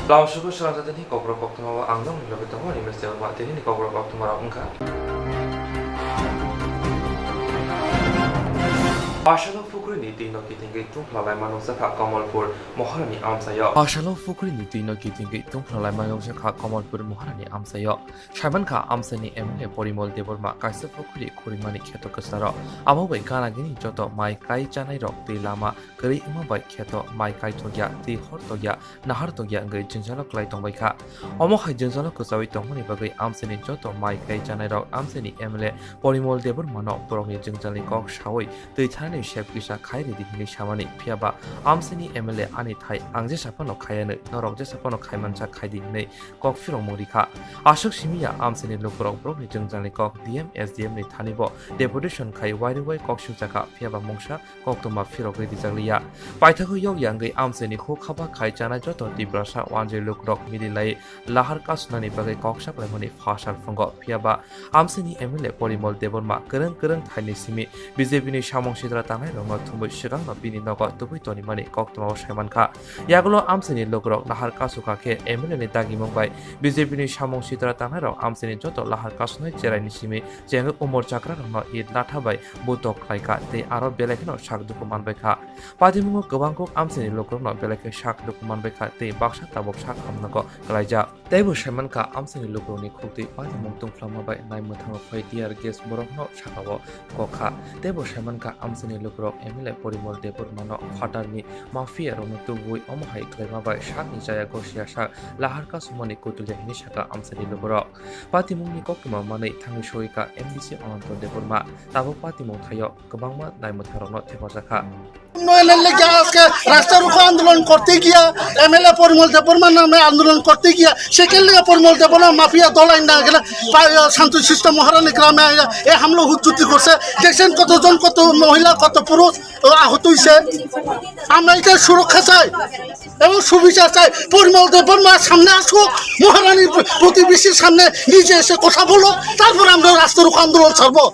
Lauschuko Swrangchati ni Kokborok Koktwma angdong ni lobe tongo ni mesti ba tini ni Kokborok Koktwma ra ungka. Pasalo Fukri ni tino kitingge tung lalai manusaka Kamalpur Moharani amsayo. Pasalo Fukri ni tino kitingge tung lalai manusaka Kamalpur Moharani amsayo. Shaimanka amsani emle Porimol Deborma kaisa Fukri Kurimani Kheto Kasaro. Amobai kana gini joto mai kai janai rok te lama kari umabai Kheto mai kai togya te hor togya nahar togya ngai jinsalo klai tongbai kha. Omo khai jinsalo kusawi tongmani bagai amsani joto mai kai janai rok amsani emle Porimol Deborma no porongni jingjali kok shawai te chani Chef Kisha Kairi di hini shamani piaba amsini MLA ani thai angje sapano khayane norok je sapano khaimancha khaidi nei kok firong morika ashok simia amsini lokrok brok ni jingjani kok DM SDM ni thanibo deputation khai wai kok shuchaka piaba mongsha Koktwma firok ri dijaglia paithako yok yangai amsini ho khaba khai chana joto tibrasa wanje lokrok midilai lahar kasnani bagai kok saplai mani phasar phongo piaba amsini MLA Porimol Deborma kereng thaini simi BJP ni samongsidra tangai rong thumbai sirang na bini nogo tubui toni mani Koktwma Shaimanka yagulo amsini logrok lahar kasuka ke MLA ni dagi mongbai BJP ni samong sitra tangai rong amsini joto lahar kasnai cherai ni simi jeng umor chakra rong id lathabai butok khlaika te aro belekno sak duku manbai kha padimungo gobangkok amsini logrok no beleke sak duku manbai kha te baksa tabok sak hamnago klaija teibo Shaimanka amsini logrok ni khukti padimung tungflama bai nai muthang phai tiar ges borok no sakabo kokha teibo Shaimanka amsini lokrok MLA Porimol Deborma no fatarni mafia rong tubui omohai klema bai sakni jaya gosia sak laharka sumani kutulya hini saka amsani lokrok patimungni Koktwma manai thangi soika MDC Ananto Deborma tabo patimung thayo kobangma naimutharok no thepajaka রাস্তার উপর আন্দোলন করতে গিয়া MLA Parimal Debbarma নামে আন্দোলন করতে গিয়া সেখানে পরিমল দেববর্মা মাফিয়া দলাই না গেলে শান্তি শিষ্ট মহারানী গ্রামে এ হামলা হুজ্জুতি করছে দেখছেন কতজন কত মহিলা কত পুরুষ আহত হয়েছে আমরা এটা সুরক্ষা চাই এবং সুবিচার চাই পরিমল দেববর্মার সামনে আসুক মহারানীর প্রতিবেশীর সামনে নিজে এসে কথা বলো তারপর আমরা রাস্তার উপর আন্দোলন ছাড়বো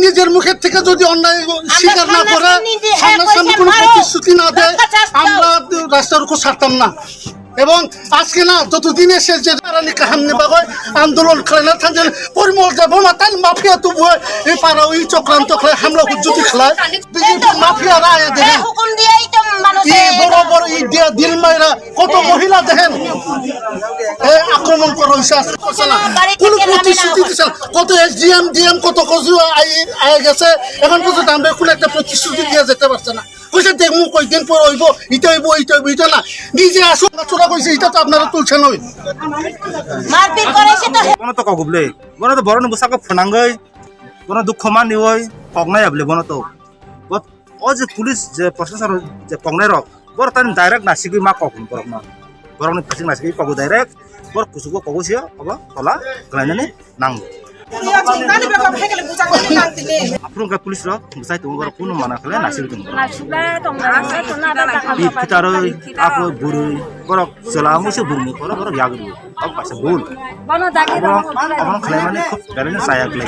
নিজের মুখের থেকে যদি অন্যায় স্বীকার না করে সামনাসামনি কোনো প্রতিশ্রুতি না দেয় আমরা রাস্তার উপর ছাড়তাম না এবং আজকে না যতদিন এসে যে রানী কাহামনি বাগয় আন্দোলন খেলে না থাকেন পরিমল দেববর্মা তাই মাফিয়া তবু এই পাড়া ওই চক্রান্ত খেলায় হামলা হুজ্জুতি খেলায় বিজেপি মাফিয়ারা আয় দেখেন বড় বড় ই দিয়া দিল মাইরা কত মহিলা দেখেন আক্রমণ করা হয়েছে কোন প্রতিশ্রুতি দিচ্ছে কত SDM DM কত কিছু আয় গেছে এখন পর্যন্ত আমরা কোনো একটা প্রতিশ্রুতি দিয়ে যেতে পারছে না কইছে দেখমু কয়দিন পর হইব ইটা হইব ইটা না নিজে আসুন চোরা কইছে এটা তো আপনারা তুলছেন ওই মারপিট করেছে তো বনো তো কগুবলে বনো তো বড় নবসাকে ফনাঙ্গই বনো দুঃখ মানি ওই কগনাই আবলে বনো তো ও যে পুলিশ যে প্রশাসন যে কগনাই রক বড় তান ডাইরেক্ট নাসিকি মা কখন বড় না বড় নি ফাসিং নাসিকি কগু ডাইরেক্ট বড় কুসুগো কগুছিয়া অবা তলা গলাইনানি নাঙ্গো আপনার পুলিশ রসাই তোমার কোনো মানা খেলে নাসিক তোমার আপু বুড়ি বড় চলা মুসে বুড়ি বড় বড় ইয়াগুড়ি পাশে ভুল আপনার খেলে মানে খুব বেড়ে চায়া গেলে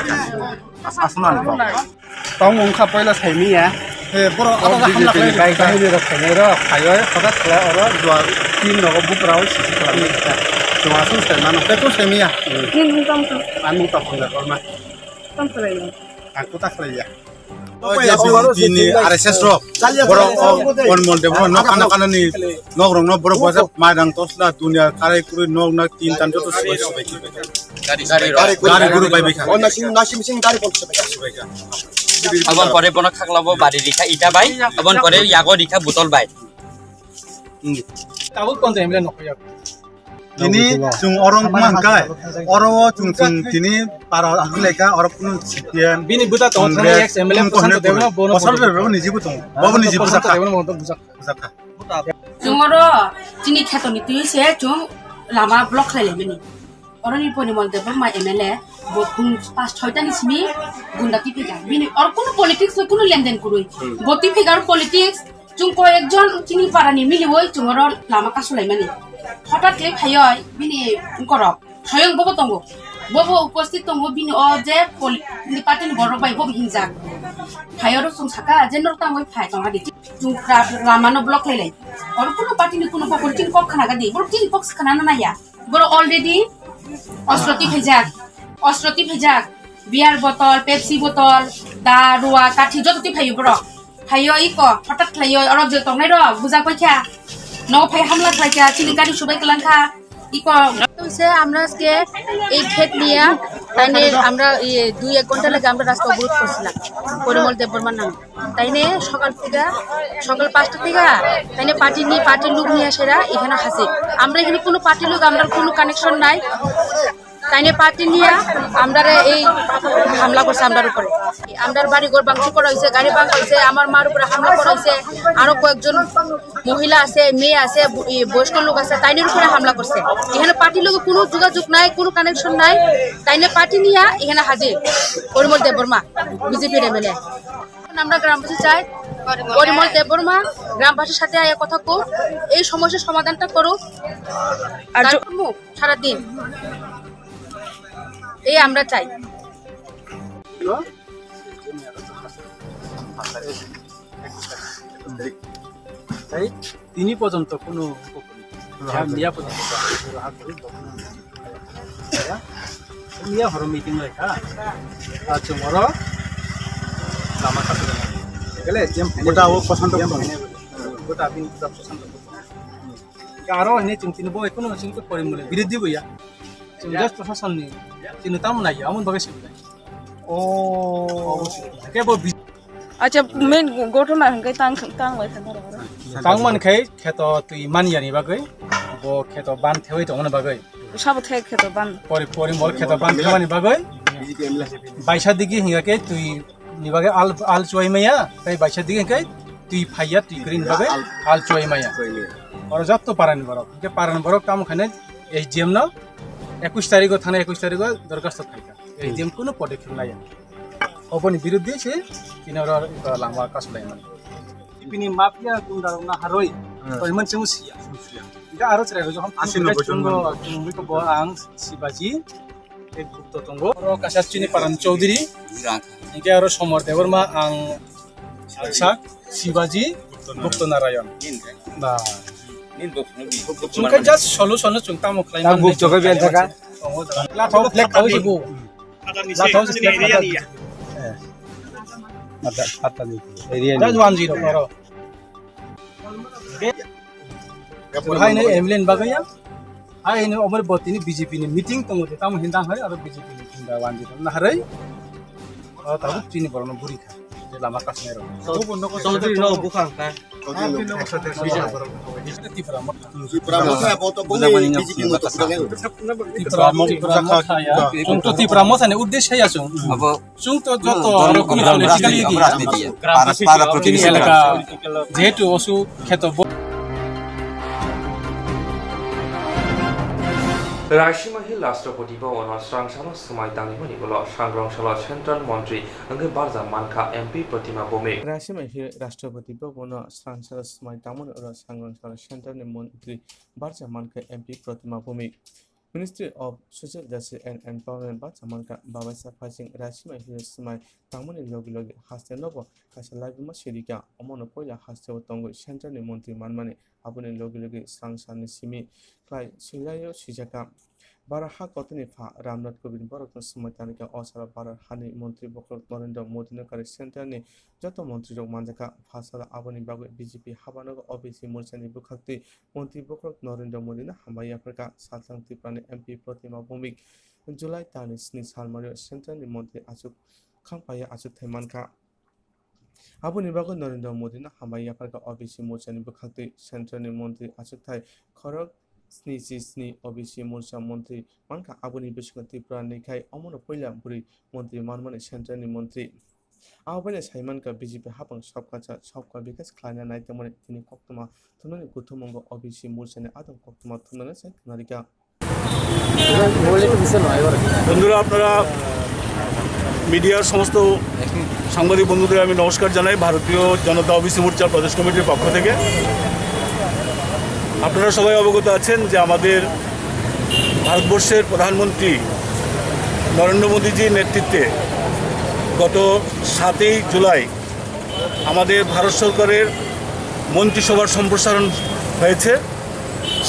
আসুন আনি তাও মুখা পয়লা সাইমিয়া বড় বিজেপি গাই গাইনি রখাইনে র খায় হঠাৎ খেলা আর দুয়া তিন নগ বুকরাও CC খালামনি Termasuk saya mana? Itu semia. Anu tak boleh korma. Aku tak boleh ya. Oh ya ini RSS rock. Borong Porimol Deborma nok anak-anak ni nok rong nok borong wajib madang tosla dunia kare kuri nok nak tin tan joto sebaik. Dari guru baik baik. Oh nasi mesin dari pun sebaik. Abang kore pono khaklabo bari dikha ita bai abang kore yago dikha botol bai. Tahu konten emle nok ya. Ini cung orang mangkai, orang cung ini para agileka orang pun sekian. Bini buta tahun ini XML pesan tu dewan bono. Pasal berapa nih jibu tuh? Bawa nih jibu sakka. Dewan mau tuh busak. Cungoro cini kheto ni tu se cung lama blok lele meni. Orang ni Porimol Deborma MLA botun pas 6টা nismi gundati figure. Bini or kono politics kono লেনদেন করুই। গতি figure politics cung ko ekjon cini parani mili woi cungoro lama kasulai mani. হঠাৎ লে ভাইয় বিনি করক স্বয়ং Bob তঙ্গ Bob উপস্থিত তঙ্গ বিনি ও যে পার্টি বড় ভাই বব হিংসা ফাইয়ারও जों साका जेनर ताम ওই ফাই তঙা দিছি जों লামানো ব্লক লাইলাই আর কোনো পার্টি নি কোনো পলিটিক পক্ষ খানা দি বড় তিন পক্ষ খানা না ইয়া বড় অলরেডি অস্ত্রতি ভেজাক বিয়ার বোতল পেপসি বোতল দা রুয়া কাঠি যতটি ফাইयो বড় ফাইयो ইক হঠাৎ ফাইयो অরব যে তংনাই র বুজা কইছা ন ফাই হামলা খাইছা চিনি গাড়ি সুবাই কলাংখা ইক হইছে আমরা আজকে এই ক্ষেত নিয়ে তাইনে আমরা 2-1 ঘন্টা লাগে আমরা রাস্তা অবরোধ করছিলাম পরিমল দেববর্মার নামে তাইনে সকাল 5টা থেকে তাইনে পার্টির লোক নিয়ে আসেরা এখানে হাসে আমরা এখানে কোনো পার্টির লোক আমরা কোনো কানেকশন নাই তাইনে পার্টি নিয়ে আমরা এই হামলা করছে আমরার উপরে আমরার বাড়ি ঘর ভাঙচুর করা হয়েছে গাড়ি ভাঙা হয়েছে আমার মার উপরে হামলা করা হয়েছে আরো কয়েকজন মহিলা আছে মেয়ে আছে বয়স্ক লোক আছে তাইনের উপরে হামলা করছে এখানে পার্টির লোক কোনো যোগাযোগ নাই কোনো কানেকশন নাই তাইনে পার্টি নিয়ে এখানে হাজির পরিমল দেববর্মা বিজেপির এমএলএ আমরা গ্রামবাসী চাই পরিমল দেববর্মা গ্রামবাসীর সাথে আয়া কথা কো এই সমস্যার সমাধানটা করো আর সারাদিন এই আমরা চাই তিনি পর্যন্ত কোনো মিয়া হর মিটিং লেখা চুমর লামা কাছে গেলে গোটা ও পছন্দ গোটা বিন পছন্দ আরো এনে চিন্তিনব কোনো চিন্তা করিম বলে বিরোধী বইয়া জাস্ট প্রশাসন নি চিন্তা তাম নাই আমন ভাবে চিন্তা ও কেবল আচ্ছা মেন ঘটনা হংকাই तांग मानखाय खेत तुई मानियानि बागै बो खेत बान थेवै दंगन बागै सब थे खेत बान परिमल खेत बान थेवानि बागै बाइसा दिगि हिंगाके तुई नि बागै आल चोइमाया ताई बाइसा दिगि हिंगाके तुई फाइया तुई ग्रीन बागै आल चोइमाया और जत्तो पारानि बरक के पारानि बरक काम खाने एसडीएम न 21 तारिख थाना 21 तारिख दरखास्त खाइका एसडीएम कोनो पदक्षेप लाया अबनि बिरुद्धे से तिनर लामा कासलाय माने ini mafia gundar na haroi to man chemu sia ga aro chrai jo asin no bojongo tungbi ko bo ang sibaji ek gupto tongo ro kasachini paran chaudhuri inge aro somor deborma ang sak sibaji gupto narayan ba nin gupto chungka just solution chungta moklai na gupto ga bian jaga la thau flex thau jibu la thau flex ada kata ni area ni 10 ro hai ne emlen bagaya hai ne omar botini bjp ni meeting tongode tam hindang hai aro bjp ni hinda 10 na harai tabu chini borno buri kha je lama kasmero chaudhuri no bukhang ka উদ্দেশ্যে আছো যেহেতু অসু ক্ষেত রাশিমাহি রাষ্ট্রপতি ভবন স্রাংসানো সময় দাঙ্গিমনি বলো সাংগ্রংশালা central মন্ত্রী আঙ্গে বারজা মানখা এমপি প্রতিমা ভৌমিক রাশিমাহি রাষ্ট্রপতি ভবন স্রাংসালা সময় দামন ও সাংগ্রংশালা সেন্ট্রাল মন্ত্রী বারজা মানখা MP Pratima Bhoumik Ministry of Social Justice and Empowerment বারজা মানখা বাবাইসা ফাইসিং রাশিমাহি সময় দামনি লগে হাসতে নব কাছে লাইভমা সেরিকা অমন পয়লা হাসতে তঙ্গ সেন্ট্রাল মন্ত্রী মানমানে আপনি লগে সাংসানি সিমি ক্লাই সিলাইও সিজাকা বারাহা কতনি ফা রামনাথ কোবিন্দ বরকন সময় তানিকা অসারা বারার হানি মন্ত্রী বকর নরেন্দ্র মোদী নকারে সেন্টারনি যত মন্ত্রী রক মানজাকা ফাসালা আবনি বাগৈ বিজেপি হাবানগ অবিসি মোর্চানি বুখাক্তি মন্ত্রী বকর নরেন্দ্র মোদী না হামাই আফ্রিকা সাতলাং ত্রিপুরানি এমপি প্রতিমা ভৌমিক জুলাই তানি স্নি সালমারি সেন্টারনি মন্ত্রী আচুক খাংপায়া আচুক থাইমানকা আবনি বাগৈ নরেন্দ্র মোদী না হামাই আফ্রিকা অবিসি মোর্চানি বুখাক্তি সেন্টারনি মন্ত্রী আচুক থাই খরক স্নি অবিসি মোর্চা মন্ত্রী মানকা আবনি বিশ্বক ত্রিপুরা নিখাই অমন পয়লা বুড়ি মন্ত্রী মানমানে সেন্ট্রালনি মন্ত্রী আহ্বানে সাইমানকা বিজেপি হাবাং সবকা বিকাশ খাইনা নাইতেমনে তিনি কক্তমা থুনানি গুথমঙ্গ অবিসি মোর্চানি আদম কক্তমা থুনানি সাই নারিকা বন্ধুরা আপনারা মিডিয়ার সমস্ত সাংবাদিক বন্ধুদের আমি নমস্কার জানাই ভারতীয় জনতা ওবিসি মোর্চার প্রদেশ কমিটির পক্ষ থেকে আপনারা সবাই অবগত আছেন যে আমাদের ভারতবর্ষের প্রধানমন্ত্রী নরেন্দ্র মোদীজির নেতৃত্বে গত 7ই জুলাই আমাদের ভারত সরকারের মন্ত্রিসভার সম্প্রসারণ হয়েছে।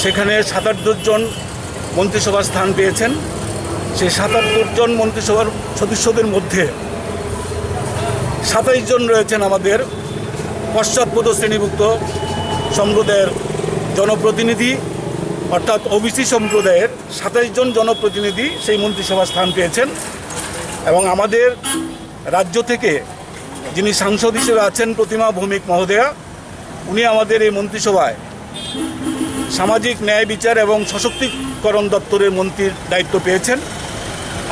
সেখানে 77 জন মন্ত্রিসভার স্থান পেয়েছেন। সেই 77 জন মন্ত্রিসভার সদস্যদের মধ্যে 27 জন রয়েছেন আমাদের পশ্চাৎপদ শ্রেণীভুক্ত সম্প্রদায়ের জনপ্রতিনিধি, অর্থাৎ ওবিসি সম্প্রদায়ের 27 জন জনপ্রতিনিধি সেই মন্ত্রিসভার স্থান পেয়েছেন। এবং আমাদের রাজ্য থেকে যিনি সাংসদ হিসেবে আছেন প্রতিমা ভৌমিক মহোদয়া, উনি আমাদের এই মন্ত্রিসভায় সামাজিক ন্যায় বিচার এবং সশক্তিকরণ দপ্তরের মন্ত্রীর দায়িত্ব পেয়েছেন।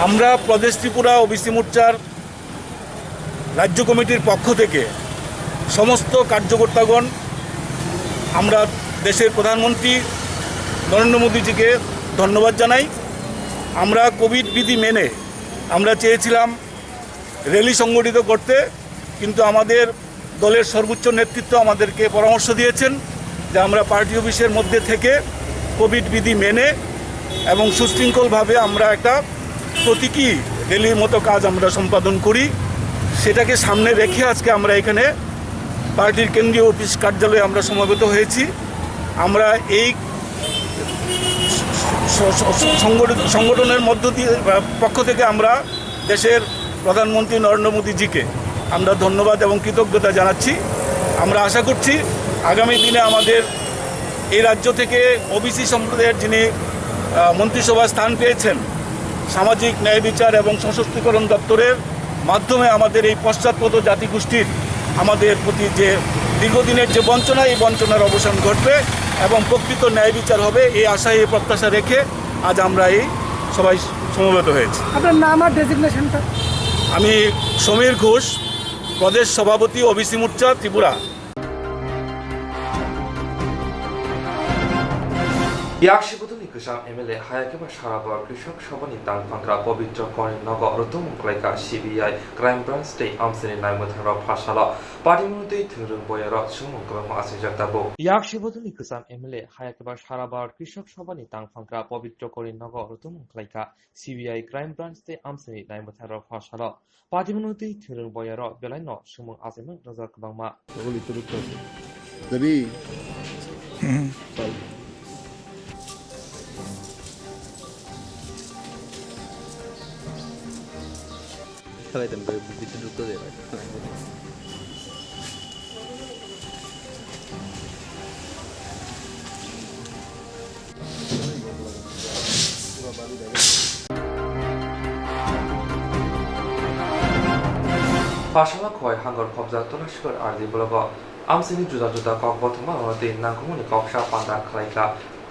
আমরা প্রদেশ ত্রিপুরা ওবিসি মোর্চার রাজ্য কমিটির পক্ষ থেকে সমস্ত কার্যকর্তাগণ আমরা দেশের প্রধানমন্ত্রী নরেন্দ্র মোদীজিকে ধন্যবাদ জানাই। আমরা কোভিড বিধি মেনে আমরা চেয়েছিলাম র্যালি সংগঠিত করতে, কিন্তু আমাদের দলের সর্বোচ্চ নেতৃত্ব আমাদেরকে পরামর্শ দিয়েছেন যে আমরা পার্টি অফিসের মধ্যে থেকে কোভিড বিধি মেনে এবং সুশৃঙ্খলভাবে আমরা একটা প্রতীকী র্যালির মতো কাজ আমরা সম্পাদন করি। সেটাকে সামনে রেখে আজকে আমরা এখানে পার্টির কেন্দ্রীয় অফিস কার্যালয়ে আমরা সমবেত হয়েছি। আমরা এই সংগঠনের মধ্য দিয়ে পক্ষ থেকে আমরা দেশের প্রধানমন্ত্রী নরেন্দ্র মোদীজিকে আমরা ধন্যবাদ এবং কৃতজ্ঞতা জানাচ্ছি। আমরা আশা করছি আগামী দিনে আমাদের এই রাজ্য থেকে ওবিসি সম্প্রদায়ের যিনি মন্ত্রিসভায় স্থান পেয়েছেন, সামাজিক ন্যায় বিচার এবং সশক্তিকরণ দপ্তরের মাধ্যমে আমাদের এই পশ্চাৎপদ জাতিগোষ্ঠীর আমাদের প্রতি যে দীর্ঘদিনের যে বঞ্চনা, এই বঞ্চনার অবসান ঘটবে এবং প্রকৃত ন্যায় বিচার হবে, এই আশা এই প্রত্যাশা রেখে আজ আমরা এই সবাই সমবেত হয়েছি। আপনার নাম আর ডেজিগনেশনটা? আমি সমীর ঘোষ, প্রদেশ সভাপতি ওবিসি মোর্চা ত্রিপুরা। ইয়াকশিবুদুনি কৃষক এমএলএ হায়াকেবা সারাবার কৃষক সভানি তাংফাংরা পবিত্র করেন নগর রতুমুকলাইকা সিবিআই ক্রাইম ব্রাঞ্চ তে আমসেনি নাইমথার ফাসালা পাটিমুতে থুরুং বয়ার সুমুকলম আসিজাতাবো ইয়াকশিবুদুনি কৃষক এমএলএ হায়াকেবা সারাবার কৃষক সভানি তাংফাংরা পবিত্র করেন নগর রতুমুকলাইকা সিবিআই ক্রাইম ব্রাঞ্চ তে আমসেনি নাইমথার ফাসালা পাটিমুতে থুরুং বয়ার বেলাইন সুমুং আসিমন রাজা কবাংমা গলি তুরুক Tapi সবাই তো বুদ্ধিতে ঢুকতে দেবে। 파샬라 코아이 한걸 법자 또나시걸 알디 블로거 암스니 주다 kokborok 마오데 나고모니 kok샤 판다 클라이카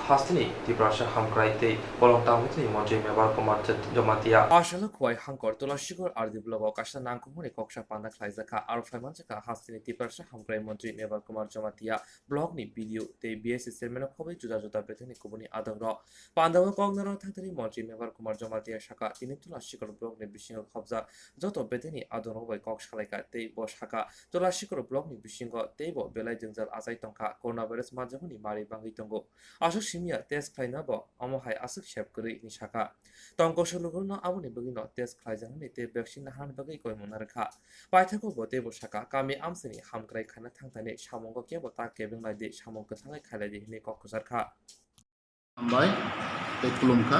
হাসতিনি ত্রিপুরাশা হামক্রাইতে বলংতাংমিতনি মঞ্চে মেবার কুমার জমাতিয়া পাশালা খোয়াই হাঙ্কর তোলাশিগর আর দিবলব কাশা নাংকুমনি কক্সা পান্দা খাইজাকা আর ফাইমানজাকা হাসতিনি ত্রিপুরাশা হামক্রাই মন্ত্রী মেবার কুমার জমাতিয়া ব্লগনি ভিডিও তে বিএসসি চেয়ারম্যান খবই জুদা বেথনি কুবনি আদংর পান্দাও কংনর থাকনি মন্ত্রী মেবার কুমার জমাতিয়া শাখা তিনি তোলাশিগর ব্লগনি বিশিং খবজা যত বেথনি আদংরবাই কক্সালাইকা তেই ব শাখা তোলাশিগর ব্লগনি বিশিং তেইব বেলাই জংজাল আজাই টংকা করোনা ভাইরাস মাঝামনি মারি বাঙ্গি টঙ্গো আসক সিমিয়া টেস্ট খাইনাব আমহাই আসক শেপকরি नि শাখা টংক সলুগুনো আমনি বগিনো টেস্ট খাইজাংনি তে ভ্যাকসিন হান বাগै কই মনারখা পাইথাকো বতেব শাখা কামি আমসনি হামক্রাই খানা থাংতানে সামঙ্গ কেব তা কেবেংলাইদি সামঙ্গ থাङै খাইलायदि हिनि कक्सरखा Ambai Tekulumka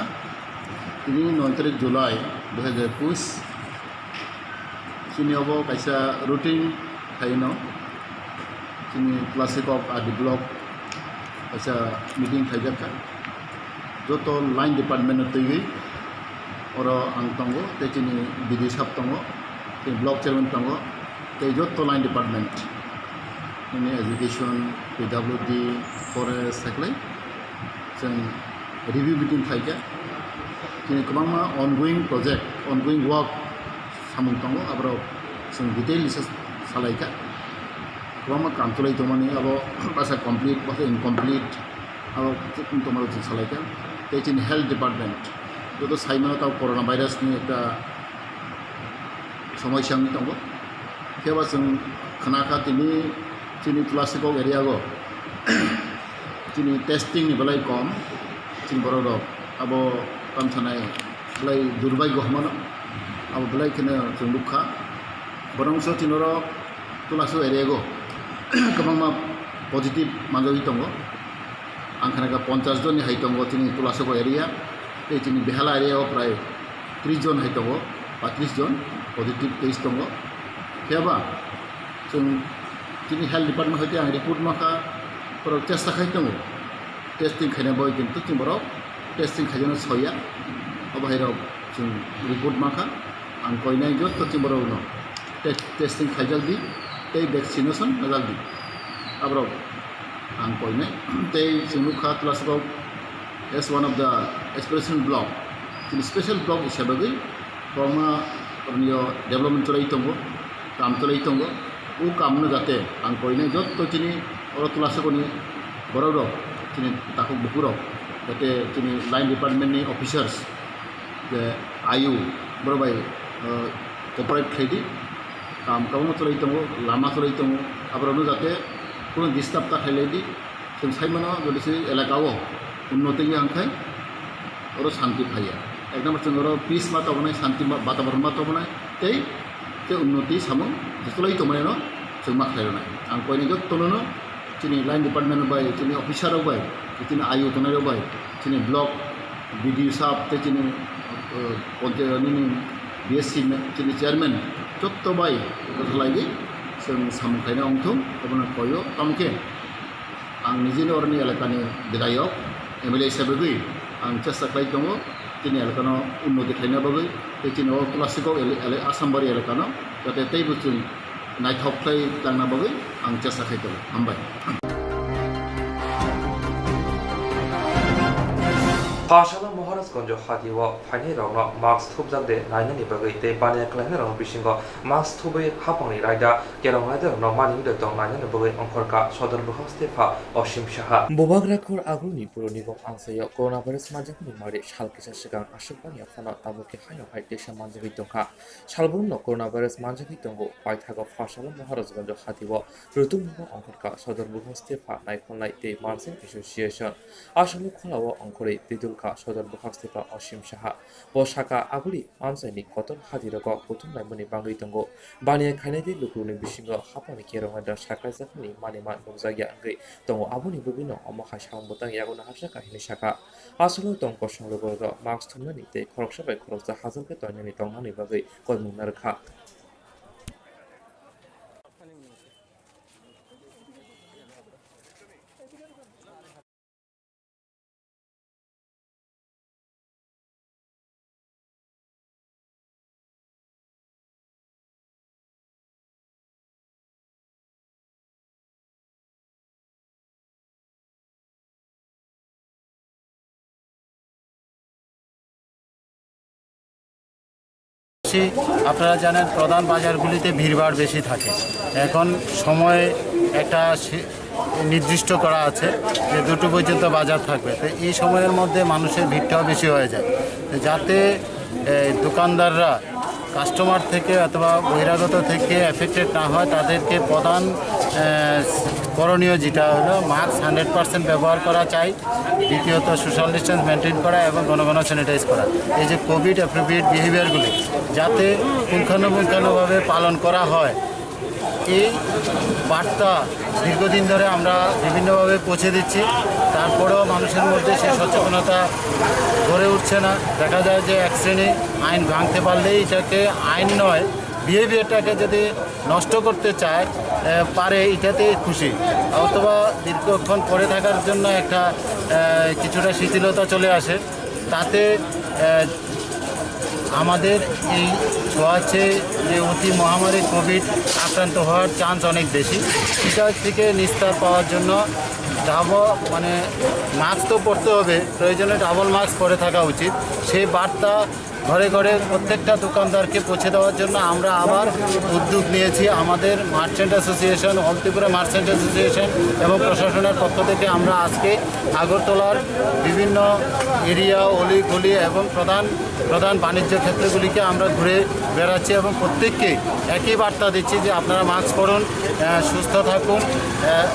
ini 9 Julai 2021 sini obo kaisa routine kaino sini classic of adi block kaisa meeting khaijaka joto line department tegi oro ang tongo te sini bidi sap tongo te block chairman tongo te joto line department ini education PWD forest saklai जों review meeting खायगा जों गोबां ongoing project ongoing work सामों दङ आरो जों detail research सालायगा गोबां कामथुलाय दमानि आरो बासा complete बासा incomplete आरो तमारो जों सालायगा ते जों health department जतो साइमानो ताव कोरोना भाइरास नि एकटा समस्या दङ केबा जों खनाखा तिनि जोंनि क्लासिक एरिया गो जोंनि टेस्टिं नि बेलाय कम जों बर'राव आबो कामथानाय बेलाय दुर्भाग्य हमनो आबो बेलाय खनो जों लुखा बरंस चिनर तुलासो एरियागो गोबां पजिटिव मानजि दङ आंखानागा 50 जन हाइ दङ चिनि तुलासो एरिया चिनि बेहाला एरियायाव प्राय 30 जन हाइ दङ 35 जन पजिटिव केस दङ खेबा जों चिनि हेल्थ डिपार्टमेन्ट हयते आं रिपोर्ट माखा पर चेष्टा खाइ दङ टेस्टिं खायना बय किन्तु चिमराव टेस्टिं खायना सया अबाहिराव जों रिपोर्ट माखा आं कयनाय जत चिमराव न टेस्टिं खायजालदि ते वैक्सीनेशन नजालदि आब्राव आं कयनाय ते जोंनुखा क्लासआव as one of the expression block चिनि स्पेशल ब्लॉक हिसाबै कमा नियो डेवलपमेंट चलाई दङ काम चलाई दङ उ कामनो जाते आं कयनाय जत चिनि अर क्लासनि बररव चिनि ताखौ बुकुराव जाते चिनि लाइन डिपार्टमेंटनि ऑफिसर्स जे आयु बरबाय कॉपरेट खायदि काम कामनो चलाई दङ लामा चलाई दङ आब्रावनो जाते কোনো ডিস্টার্ব তা খাইলাইদি जों साइमानो जदिसे एलाकाओ उन्नति आंखाय और शांति फाया एक नम्बर जों और पीस मा तबनाय शांति वातावरण मा तबनाय ते उन्नति सामो जसलाई तमनायनो जों मा खायनाय आं कयनि जत तननो चिनि लाइन डिपार्टमेंट बाय चिनि अफिसार बाय चिनि आयु तनाय बाय चिनि ब्लॉक बीडीओ साहब ते चिनि पंचायतनि बीएससी चिनि चेयरमैन जत बाय कथलायदि जों सामखायना अंथुम अबना कयो तामके आं निजेनो अरनि एलाकानि विधायक एमएलए हिसाबै आं चेष्टा खालाय दङ दिनै एलाकानो उन्नति खायना बागै दिनै क्लासिक आसामबारि एलाकानो जाहाथे तै बुस्थु नायथावख्लाय लांना बागै आं चेष्टा खालाय दङ हामबाय पाठशाला महाराजगंज हातिव फाइने रंग मार्क्स थुबजादे नायनानि बागै ते बानिया क्लाइने रंग बिसिंग मार्क्स थुबै हापांनि रायदा केरंनायदे रंग मानिनि दं नायनानि बागै अंखरका सदर बहास्तेफा असीम साहा बोबाग्राखर आगुनि पुरनिगम आंसाय कोरोना भाइरास मानजाखनि मारे सालकिसा सिगां आशुबानिया फना ताबुके हायाव हाय देशा मानजाखै दंखा सालबुरनो कोरोना भाइरास मानजाखै दंगो पाइथागा पाठशाला महाराजगंज हातिव रुतुमनो अंखरका सदर बहास्तेफा नायखननाय ते मार्चेंट एसोसिएशन आसामनि खलाव अंखरै तिदुल सदर बहास्तेफा असीम साहा बसाका आगुली मानसायनि कतन हाजिरग बुथुमनाय मनि बांगै दंगो बानिया खायनायदि लुकुनि बिसिंग हापानि केरंनायदा साखायजाखनि मानिमा नंजागिया अंगै दंगो आबुनि बबिनो अमखा सामबतang यागोना हाबसा काहिनि साका आसलो दंग संलगो मार्क्स थुमनानि ते खरकसा बाय खरकसा हाजलके तयनानि दंनानि बागै कयमुंना रखा আপনারা জানেন প্রধান বাজারগুলিতে ভিড়ভাড় বেশি থাকে এখন সময় একটা নির্দিষ্ট করা আছে যে 2টো পর্যন্ত বাজার থাকবে তো এই সময়ের মধ্যে মানুষের ভিড়টাও বেশি হয়ে যায় যাতে দোকানদাররা কাস্টমার থেকে অথবা বহিরাগত থেকে এফেক্টেড না হয় তাদেরকে প্রধান করণীয় যেটা হলো মাস্ক 100% ব্যবহার করা চাই দ্বিতীয়ত সোশ্যাল ডিস্টেন্স মেনটেন করা এবং ঘন ঘন স্যানিটাইজ করা এই যে কোভিড অ্যাপ্রোপ্রিয়েট বিহেভিয়ারগুলি যাতে পুঙ্খানুপুঙ্খানুভাবে পালন করা হয় এই বার্তা দীর্ঘদিন ধরে আমরা বিভিন্নভাবে পৌঁছে দিচ্ছি তারপরেও মানুষের মধ্যে সেই সচেতনতা গড়ে উঠছে না দেখা যায় যে এক শ্রেণী আইন ভাঙতে পারলেই এটাকে আইন নয় বিহেভিয়ারটাকে যদি নষ্ট করতে চায় পারে এটাতেই খুশি অথবা দীর্ঘক্ষণ পড়ে থাকার জন্য একটা কিছুটা শিথিলতা চলে আসে তাতে আমাদের এই ছোঁয়াচে যে অতি মহামারী কোভিড আক্রান্ত হওয়ার চান্স অনেক বেশি এটা থেকে নিস্তার পাওয়ার জন্য মাস্ক তো পরতে হবে প্রয়োজনে ডাবল মাস্ক পরে থাকা উচিত সেই বার্তা ঘরে ঘরে প্রত্যেকটা দোকানদারকে পৌঁছে দেওয়ার জন্য আমরা আবার উদ্যোগ নিয়েছি আমাদের merchant association all Tripura merchant association এবং প্রশাসনের পক্ষ থেকে আমরা আজকে আগরতলার বিভিন্ন এরিয়া অলিগলি এবং প্রধান বাণিজ্য ক্ষেত্রগুলিকে আমরা ঘুরে বেড়াচ্ছি এবং প্রত্যেককে একই বার্তা দিচ্ছি যে আপনারা মাস্ক পরুন সুস্থ থাকুন,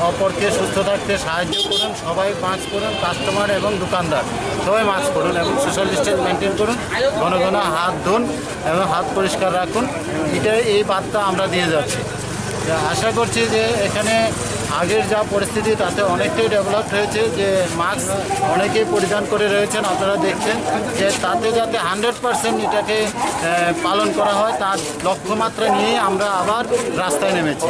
অপরকে সুস্থ থাকতে সাহায্য করুন, সবাই মাস্ক করুন, কাস্টমার এবং দোকানদার সবাই মাস্ক করুন এবং সোশ্যাল ডিস্টেন্স মেনটেন করুন, ঘন ঘন হাত ধুন এবং হাত পরিষ্কার রাখুন। এটাই এই বার্তা আমরা দিয়ে যাচ্ছি। আশা করছি যে এখানে আগের যা পরিস্থিতি তাতে অনেকটাই ডেভেলপ হয়েছে, যে মাস্ক অনেকেই পরিধান করে রয়েছেন, আপনারা দেখছেন যে তাতে যাতে 100% এটাকে পালন করা হয় তার লক্ষ্যমাত্রা নিয়ে আমরা আবার রাস্তায় নেমেছি।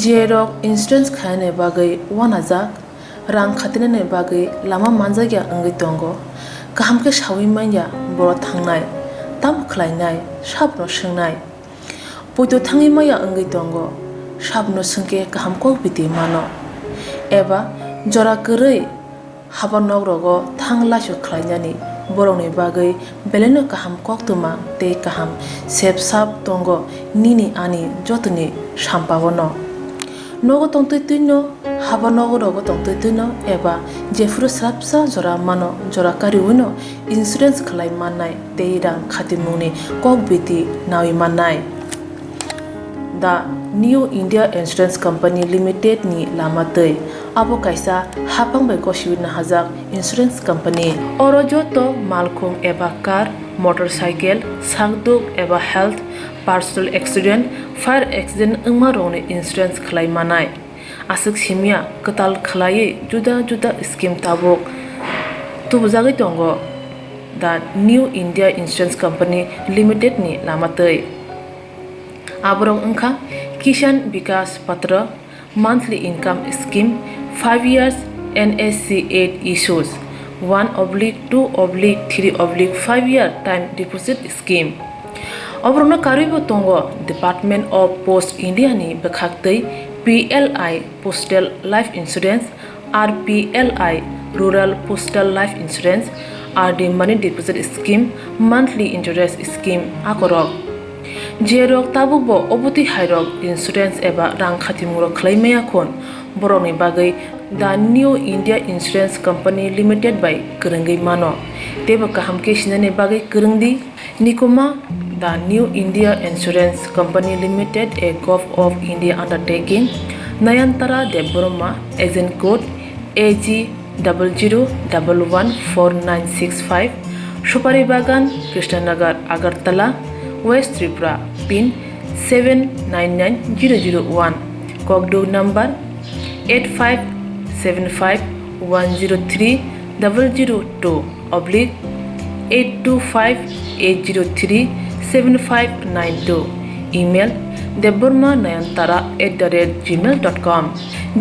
जेरक इंसुरेंस खाने बागै वानाजाक रां खातिने बागै लामा मानजागिया अंगै दंगो गाहाम के सावै माइया बर' थांनाय ताम खलायनाय साबनो सोंनाय बयदो थाङै माइया अंगै दंगो साबनो सोंके गाहाम को बिदि मानो एबा जरा गोरै हाबा नगरगो थां लासो खलायनानि बर'नि बागै बेलेनो गाहाम कक्तमा ते गाहाम सेब साब दंगो निनि आनि जतनि साम्पावनो नगो तंतै तुइनो हाबा नगरगो तंतै तुइनो एबा जेफुर स्राबसा जरा मानो जरा कारिउनो इंसुरेंस खलाय माननाय ते रां खातिमुनि कक बिदि नावि माननाय दा new India insurance company limited नि लामातै आबो कायसा हापांबाय गसिबिना हाजाक इंसुरेंस कंपनी अरजतो मालखुं एबा कार मोटरसाइकेल सागदुक एबा health personal accident fire accident अंगमा रंनि इंसुरेंस खलाय मानाय आसक सिमिया कताल खलायै जुदा जुदा स्कीम ताबक तुबजागै दंगो दा new India insurance company limited नि लामातै आबरं अंखा किसान विकास पत्र monthly income scheme 5 years NSC 8 issues 1/2/3/5 year time deposit scheme अब्रनो कारिबो तंगो डिपार्टमेंट ऑफ पोस्ट इंडिया नि बखाक्तै PLI postal life insurance RPLI rural postal life insurance RD money deposit scheme monthly interest scheme आकरक जेरक ताबुकबो अबति हायरक इंश्योरेंस एबा रां खातिमुरक खलायमाया खन बर'नि बागै the new India insurance company limited बाय गोरोंगै मानो तेबो गाहाम केसिनानि बागै गोरोंदि निकोमा the new India insurance company limited a gov of India undertaking Nayantara Debbarma agent code AG00114965 Supari Bagan Krishnanagar Agartala west Tripura pin 799001 कॉकडू नंबर 85751002/8258037592 ईमेल deborma9antara@gmail.com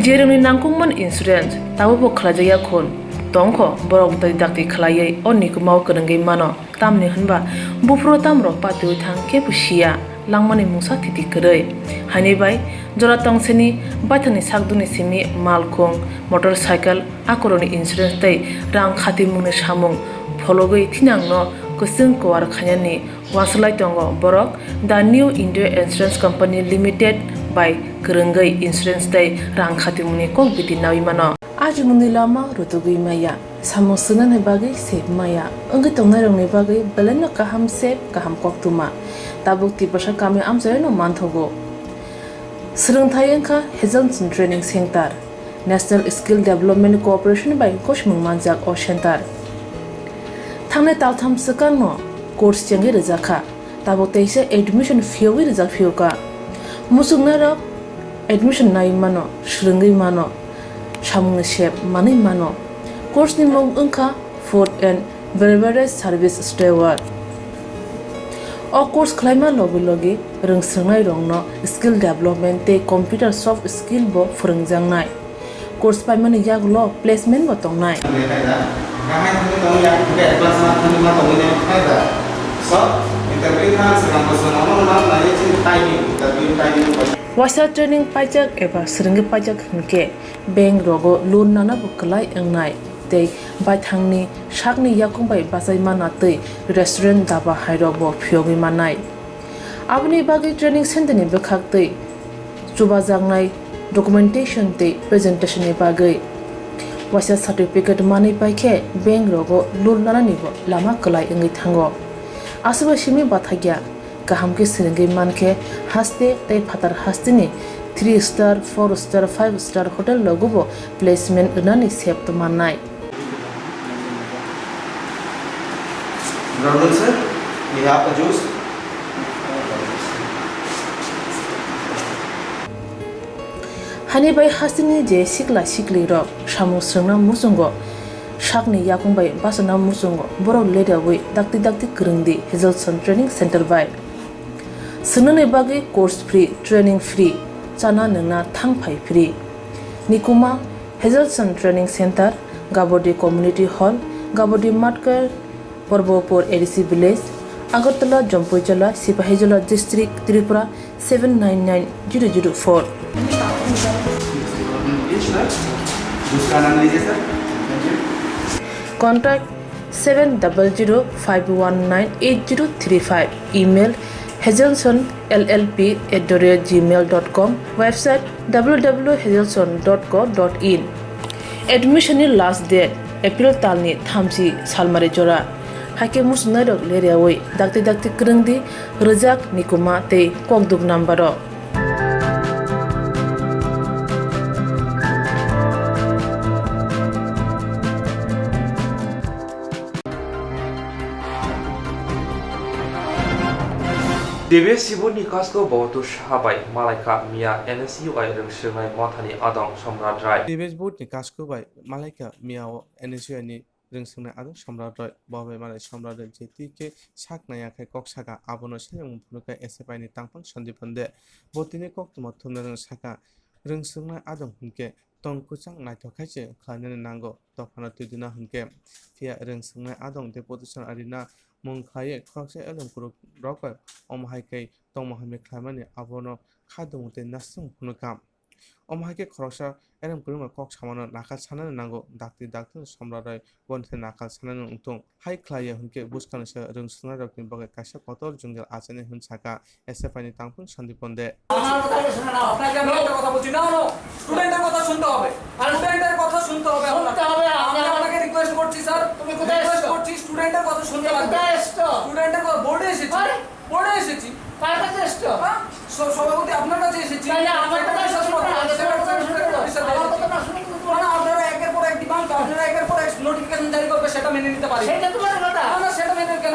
जेरंनि नांगौमोन इंश्योरेंस ताबो खलाजाया खन तंखो बरक दाय दाक्ति खलायै अनिको माव गोरोंगै मानो तामनि होनबा बुफ्रो तामरो पातु थांखे पुसिया लांमानि मुसा थिति करै हानिबाय जरा तंसेनि बाथानि सागदुनि सिमि मालखुं मोटरसाइकेल आकरनि इंश्योरेंस तै रां खाति मुनि सामुं फलगै थिनांनो गोसों कवार खायानि वासलाय दंगो बरक the new India insurance company limited बाय गोरोंगै इंश्योरेंस तै रां खाति मुनि कक बिदि नावि मानो आज मुनि लामा रुतुगै माया सामु सुनानै बागै सेब माया अंगै तंनाय रंनि बागै बेलेनो गाहाम सेब गाहाम कक्तुमा ताबुक तिबसा कामे आमजायनो मानथगो सोलोंथाय अंखा हेजनसन training centre national skill development cooperation बाय कोशमुं मानजाक अ सेंटर थांनाय तालथाम सकानो कोर्स जेंगे रजाखा ताबुक तैसे एडमिशन फियोगै रजाक फियोका मुसुगनारक एडमिशन नाय मानो सोलोंगै मानो सामुंनि सेब मानै मानो कोर्स नि मुं अंखा food and beverage service steward अ कोर्स खलायमा लगे लगे रोंस्रोंनाय रंनो स्किल डेवलपमेंट ते कंप्यूटर सॉफ्ट स्किल बो फोरोंजांनाय कोर्स पाइमानि यागलो प्लेसमेंट बो तंनाय वासा ट्रेनिंग पाइजक एबा सोलोंगे पाइजक हनके बैंक रोगो लोन नाना बुकलाय एंनाय ते बायथांनि शाकनि याकुंबाय बाजाय मानातै रेस्टुरेंट दाबा हायरबो फियोगै मानाय आबनि बागै ट्रेनिंग सेंटरनि बखाक्तै जुबा जांनाय डकुमेंटेशन ते प्रेजेंटेशन नि बागै waisa certificate mani paike bank rogo loan lana nibo lama kelai ngai thango asuba simi bathagya kaham ke siringai manke haste tai phatar hastini 3 star 4 star 5 star hotel logobo placement unani sep to manai Brother sir, we have a juice. Hani bai hasini je sikla sikli ro samu srna musungo shakni yakung bai basana musungo borok leda wi dakti krungdi Hazelson Training Center bai sunane bagi course free training free chana nangna thangphai free nikuma Hazelson Training Center Gabodi Community Hall Gabodi Matkar Porbopur ADC Village Agartala Jompoijola Sipahijola District Tripura 799004 Contact 7005198035 email hazelsonllp@gmail.com website www.hazelson.co.in Admission last date April talni thamsi salmare jora hake musnarok leriawoi dakti krungdi rejak nikuma te kokduk nambaro Debe Sibuni Kasko Botu Shabai Malaika Mia NSUI Rungshimai Mothani Adong Somradrai. Debes Boot ni Kasko by Malaika Miao NSUI ni Rungsuna Adong Somradrai Bobe Malay Somradrai Jetike Saknayaka Koksaka Abono Silang Punuka SFI ni Tampang Sondipunde Botini Koktwma Tunarang Saka Rungsuna Adong Hunke Tongkusang Naitokache Klanan Nango Tokana Tudina Hunke Fia Rungsuna Adong Deposition Arena Mungkaye Kokse Elam Kuruk Rocker Omhaike Tomahame Klamani Abono Kadumute Nasum Punukam Omhaike Krosha Elam Kuruma Kok Samana Nakal Sanan Nango Dakti Somradai Bonte Nakal Sanan Untung High Klaya Hunke Buskan Rungsuna Rokin Boga Kasha Kotor Jungle Asane Hunsaka SFI Tampun Sandiponde স্টুডেন্টের কথা শুনতে লাগবে স্টুডেন্টের কথা বোর্ডে এসেছি কার কাছে এসছো সভাপতি আপনার কাছে এসেছি আমার কাছে আপনারা একের পর এক ডিমান্ড আপনারা একের পর এক নোটিফিকেশন জারি করবে সেটা মেনে নিতে পারি সেটা তোমার কথা না সেটা মেনে কেন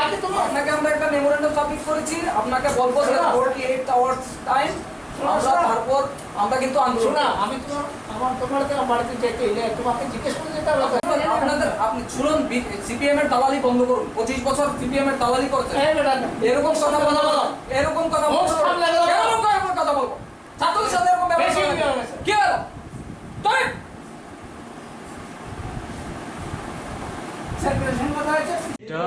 আগে তুমি আপনাকে আমরা একটা মেমোরেন্ডাম সাবমিট করেছি আপনাকে বলবো যে 48 আওয়ার্স টাইম তারপর আমরা কিন্তু আন্দোলন আমি তোমার বাড়িতে যেতে তোমাকে জিজ্ঞেস করে যেতে হবে আপনাদের আপনি শুনুন সিপিএম এর দালালি বন্ধ করুন 25 বছর সিপিএম এর দালালি করতে এরকম কথা বলা এরকম কথা বলবো ছাত্রদের সাথে এরকম ব্যবহার কি হলো তুই এটা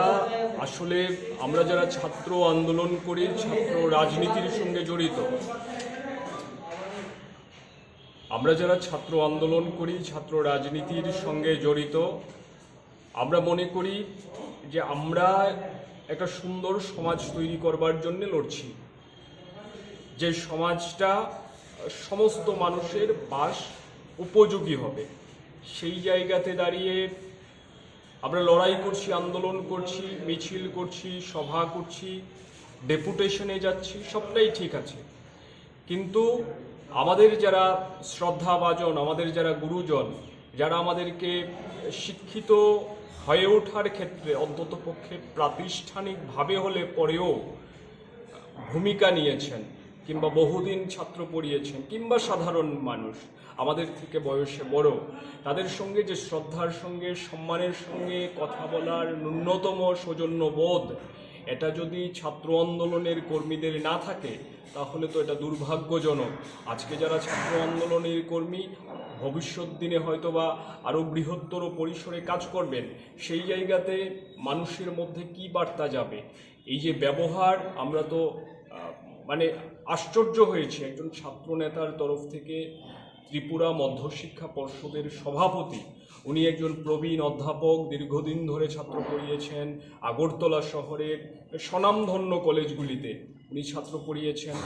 আসলে আমরা যারা ছাত্র আন্দোলন করি ছাত্র রাজনীতির সঙ্গে জড়িত আমরা যারা ছাত্র আন্দোলন করি ছাত্র রাজনীতির সঙ্গে জড়িত আমরা মনে করি যে আমরা একটা সুন্দর সমাজ তৈরি করবার জন্য লড়ছি যে সমাজটা সমস্ত মানুষের বাস উপযোগী হবে সেই জায়গাতে দাঁড়িয়ে আমরা লড়াই করছি আন্দোলন করছি মিছিল করছি সভা করছি ডেপুটেশনে যাচ্ছি সবটাই ঠিক আছে কিন্তু আমাদের যারা শ্রদ্ধাভাজন আমাদের যারা গুরুজন যারা আমাদেরকে শিক্ষিত হয়ে ওঠার ক্ষেত্রে অন্ততপক্ষে প্রাতিষ্ঠানিকভাবে হলে পরেও ভূমিকা নিয়েছেন কিংবা বহুদিন ছাত্র পড়িয়েছেন কিংবা সাধারণ মানুষ আমাদের থেকে বয়সে বড় তাদের সঙ্গে যে শ্রদ্ধার সঙ্গে সম্মানের সঙ্গে কথা বলার ন্যূনতম সৌজন্যবোধ এটা যদি ছাত্র আন্দোলনের কর্মীদের না থাকে তাহলে তো এটা দুর্ভাগ্যজনক আজকে যারা ছাত্র আন্দোলনের কর্মী ভবিষ্যৎ দিনে হয়তো বা আরও বৃহত্তর পরিসরে কাজ করবেন সেই জায়গাতে মানুষের মধ্যে কি বার্তা যাবে এই যে ব্যবহার আমরা তো মানে আশ্চর্য হয়েছে একজন ছাত্র নেতার তরফ থেকে ত্রিপুরা মধ্যশিক্ষা পর্ষদের সভাপতি উনি একজন প্রবীণ অধ্যাপক দীর্ঘদিন ধরে ছাত্র পড়িয়েছেন আগরতলা শহরের স্বনামধন্য কলেজগুলিতে উনি ছাত্র পড়িয়েছেন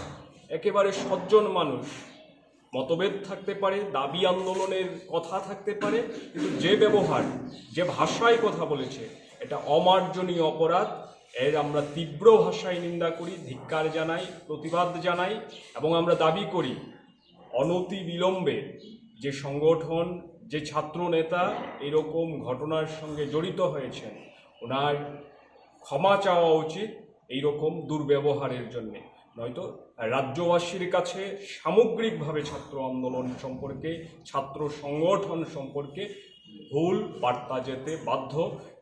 একেবারে সজ্জন মানুষ মতভেদ থাকতে পারে, দাবি আন্দোলনের কথা থাকতে পারে, কিন্তু যে ব্যবহার, যে ভাষায় কথা বলেছে, এটা অমার্জনীয় অপরাধ। এর আমরা তীব্র ভাষায় নিন্দা করি, ধিক্কার জানাই, প্রতিবাদ জানাই, এবং আমরা দাবি করি অনতি বিলম্বে যে সংগঠন, যে ছাত্র নেতা এরকম ঘটনার সঙ্গে জড়িত হয়েছেন, ওনার ক্ষমা চাওয়া উচিত এইরকম দুর্ব্যবহারের জন্যে। নয়তো রাজ্যবাসীর কাছে সামগ্রিকভাবে ছাত্র আন্দোলন সম্পর্কে, ছাত্র সংগঠন সম্পর্কে ভুল বার্তা যেতে বাধ্য।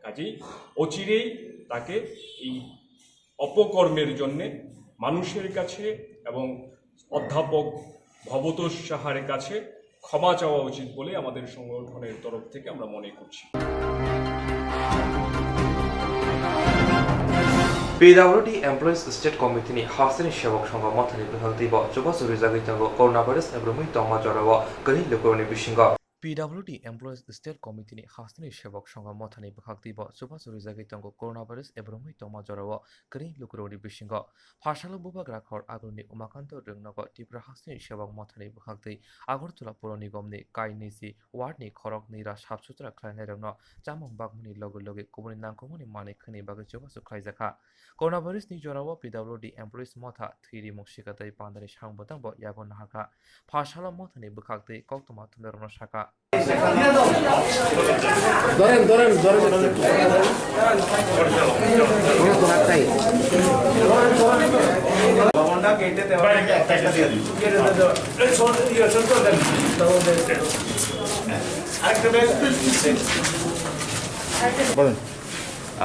কাজেই অচিরেই তাকে এই অপকর্মের জন্যে মানুষের কাছে এবং অধ্যাপক ভবতোষ সাহার কাছে ক্ষমা চাওয়া উচিত বলে আমাদের সংগঠনের তরফ থেকে আমরা মনে করছি। PWD Employees State Committee ni Hasani Shevok Sangha Mathani Bhakti ba Chuba Suri Jagi Jango Coronavirus Ebrumi Toma Jarawa Gani Lokoni Bishinga PWD Employees State Committee ni Hasani Shevok Sangha Mathani Bhakti ba Chuba Suri Jagi Jango Coronavirus Ebrumi Toma Jarawa Gani Lokoni Bishinga Phashalo Bubak Rakhor Aguni Umakanto Rungnago Tipra Hasani Shevok Mathani Bhakti Agortula Puro Nigom ni Kainisi Ward ni Khorok ni Ra Sabsutra Khlainai Rungno Jamong Bagmuni Logo Logi Kubuni Nangkomuni Mani Khani Bagi Chuba Sukhai Jaka Coronavirus ni Jorawa PWD Employees Motha 3D Mushikatai Pandari Shangbotang bo Yagon Haka Phashalo Mothani Bukakti Koktwma Tunderno Shaka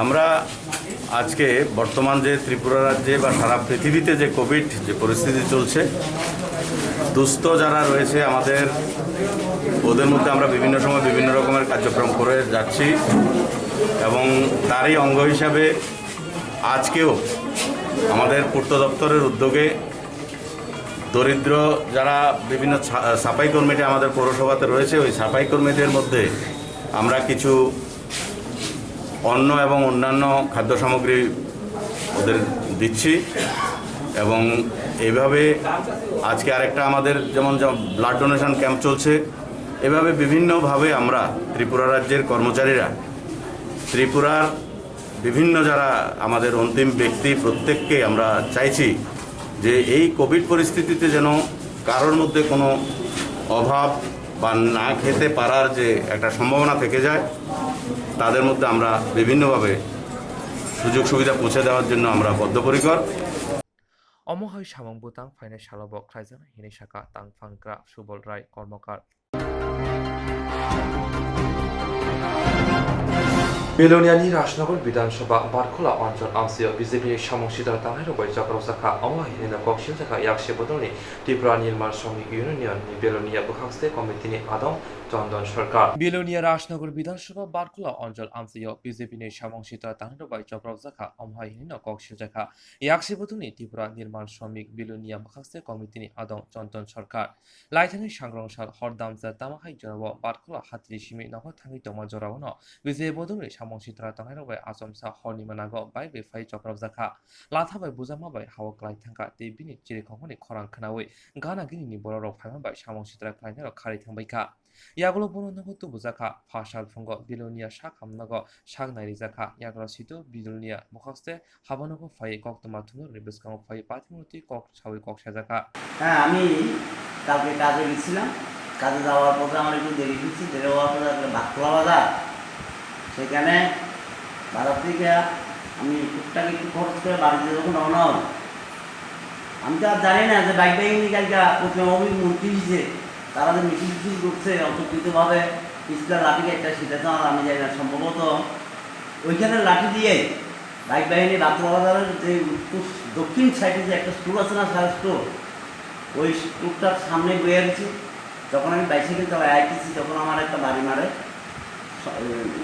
আমরা আজকে বর্তমান যে ত্রিপুরা রাজ্যে বা সারা পৃথিবীতে যে Covid যে পরিস্থিতি চলছে, দুস্থ যারা রয়েছে আমাদের, ওদের মধ্যে আমরা বিভিন্ন সময় বিভিন্ন রকমের কার্যক্রম করে যাচ্ছি এবং তারই অঙ্গ হিসাবে আজকেও আমাদের পূর্ত দপ্তরের উদ্যোগে দরিদ্র যারা বিভিন্ন সাফাই কর্মীরা আমাদের পৌরসভাতে রয়েছে, ওই সাফাই কর্মীদের মধ্যে আমরা কিছু অন্ন এবং অন্যান্য খাদ্য সামগ্রী ওদের দিচ্ছি এবং এইভাবে আজকে আরেকটা আমাদের যেমন ব্লাড ডোনেশন ক্যাম্প চলছে। এভাবে বিভিন্নভাবে আমরা ত্রিপুরা রাজ্যের কর্মচারীরা ত্রিপুরার বিভিন্ন যারা আমাদের অন্তিম ব্যক্তি প্রত্যেককে আমরা চাইছি যে এই কোভিড পরিস্থিতিতে যেন কারোর মধ্যে কোনো অভাব বা না খেতে পারার যে একটা সম্ভাবনা থেকে যায়, তাদের মধ্যে আমরা বিভিন্নভাবে সুযোগ সুবিধা পৌঁছে দেওয়ার জন্য আমরা বদ্ধপরিকর। অমহাই সামং বুতাং ফাইনাল শালবক খাইজানা হিনি শাখা তাং ফাংগ্রা সুবল রায় কর্মকার বেলোনিয়ানি রাজনগর বিধানসভা বারখোলা অঞ্চল আমসিও বিজেপির সমংশিত তাংহাইর বৈ চক্র শাখা অমহাহিনা কক্সিল শাখা ইয়াকশে বদলনি ত্রিপুরা নির্মাণ শ্রমিক ইউনিয়ননি বেলোনিয়া বুখাক্সতে কমিটিনি আদম চন্দন সরকার বেলোনিয়া রাজনগর বিধানসভা বারখোলা অঞ্চল আমসিও বিজেপির সমংশিত তাংহাইর বৈ চক্র শাখা অমহাহিনা কক্সিল শাখা ইয়াকশে বদলনি ত্রিপুরা নির্মাণ শ্রমিক বেলোনিয়া বুখাক্সতে কমিটিনি আদম চন্দন সরকার লাইথানি সংগ্রংসাল হরদামজা তামাহাই জরাব বারখোলা হাতি সিমি নগর থাঙ্গি তমা জরাবন বিজয় বদলনি Mongshitra Tanghai by Asomsa Hornimanago by Bifai Chokra Zaka. Lata by Buzama by Hawak Laitanka, the Bini Chirikoni Koran Kanawe, Ghana Guinea Borok Fama by Shamongshitra Kleiner or Karitambika. Yagolo Bono to Buzaka, Pashal Fungo, Bilonia Shakam Nago, Shagnai Zaka, Yagro Sito, Bilonia, Mohoste, Havanogo Fai Koktwma Tuno, Ribuscam Fai Patimuti, Kok, Chawi Kok Shazaka. আমি কালকে কাজে গেছিলাম, কাজে যাওয়ার পথে আমার একটু দেরি হয়েছে, দেরি হওয়ার পরে বাকলা বাজার সেখানে বাজার থেকে আমি টুকটাক একটু খরচ করে বাড়িতে যখন রওনা হই, আমি তো আর জানি না যে বাইক বাইক নিয়ে কালকে প্রতিমাভিক মন্ত্রী হিসেবে তারা যে মিছিল মিছিল করছে অতর্কিতভাবে পিছলার লাঠি একটা, সেটা তো আমি জানি না। সম্ভবত ওইখানে লাঠি দিয়ে বাইক বাহিনী বাকলা বাজারের যে দক্ষিণ সাইডে যে একটা স্টোর আছে না, সারা স্টোর, ওই স্টোরটার সামনে বয়ে গেছি। যখন আমি বাইসাইকেল চালাই আইতেছি তখন আমার একটা বাড়ি মারে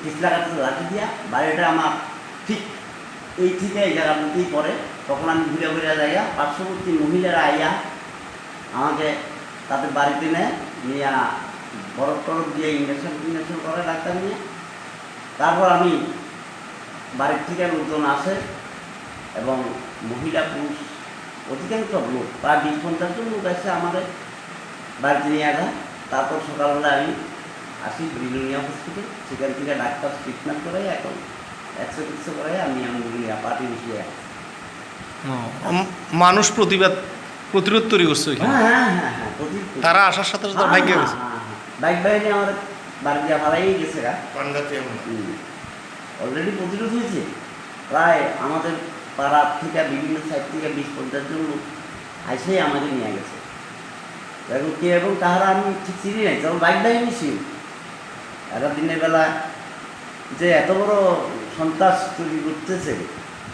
পিছলা কাছে লাঠি দিয়া, বাড়িটা আমার ঠিক এই থেকে এই জায়গার মধ্যেই পড়ে। তখন আমি ঘুরে ঘুরে যাইয়া পার্শ্ববর্তী মহিলারা আইয়া আমাকে তাদের বাড়িতে নিয়ে বরফ টরফ দিয়ে ইঞ্জেকশন করে ডাক্তার নিয়ে। তারপর আমি বাড়ির থেকে লোকজন আসে এবং মহিলা পুরুষ অধিকাংশ লোক প্রায় 20-50 জন লোক আসে আমাদের বাড়িতে নিয়ে আসা। তারপর সকালবেলা আমি আসি বিলুনিয়া হসপিটাল, সেখান থেকে ডাক্তার ট্রিটমেন্ট করে এখন এক্সরে করে আমি বিলুনিয়া পার্টি মিশিয়ে আসি। মানুষ প্রতিরোধ তৈরি করছে হ্যাঁ, তারা আসার সাথে সাথে ভাগ্য গেছে। বাইক বাহিনী আমার বাড়ি দিয়ে ভাড়াই গেছে অলরেডি প্রতিরোধ হয়েছে। প্রায় আমাদের পাড়ার থেকে বিভিন্ন সাইড থেকে 20-50 জন লোক আইসে আমাকে নিয়ে গেছে। এখন কে এবং তাহারা আমি ঠিক চিনি নাই, তখন বাইক বাহিনী ছিল। একটা দিনের বেলা যে এত বড় সন্ত্রাস তৈরি করতেছে,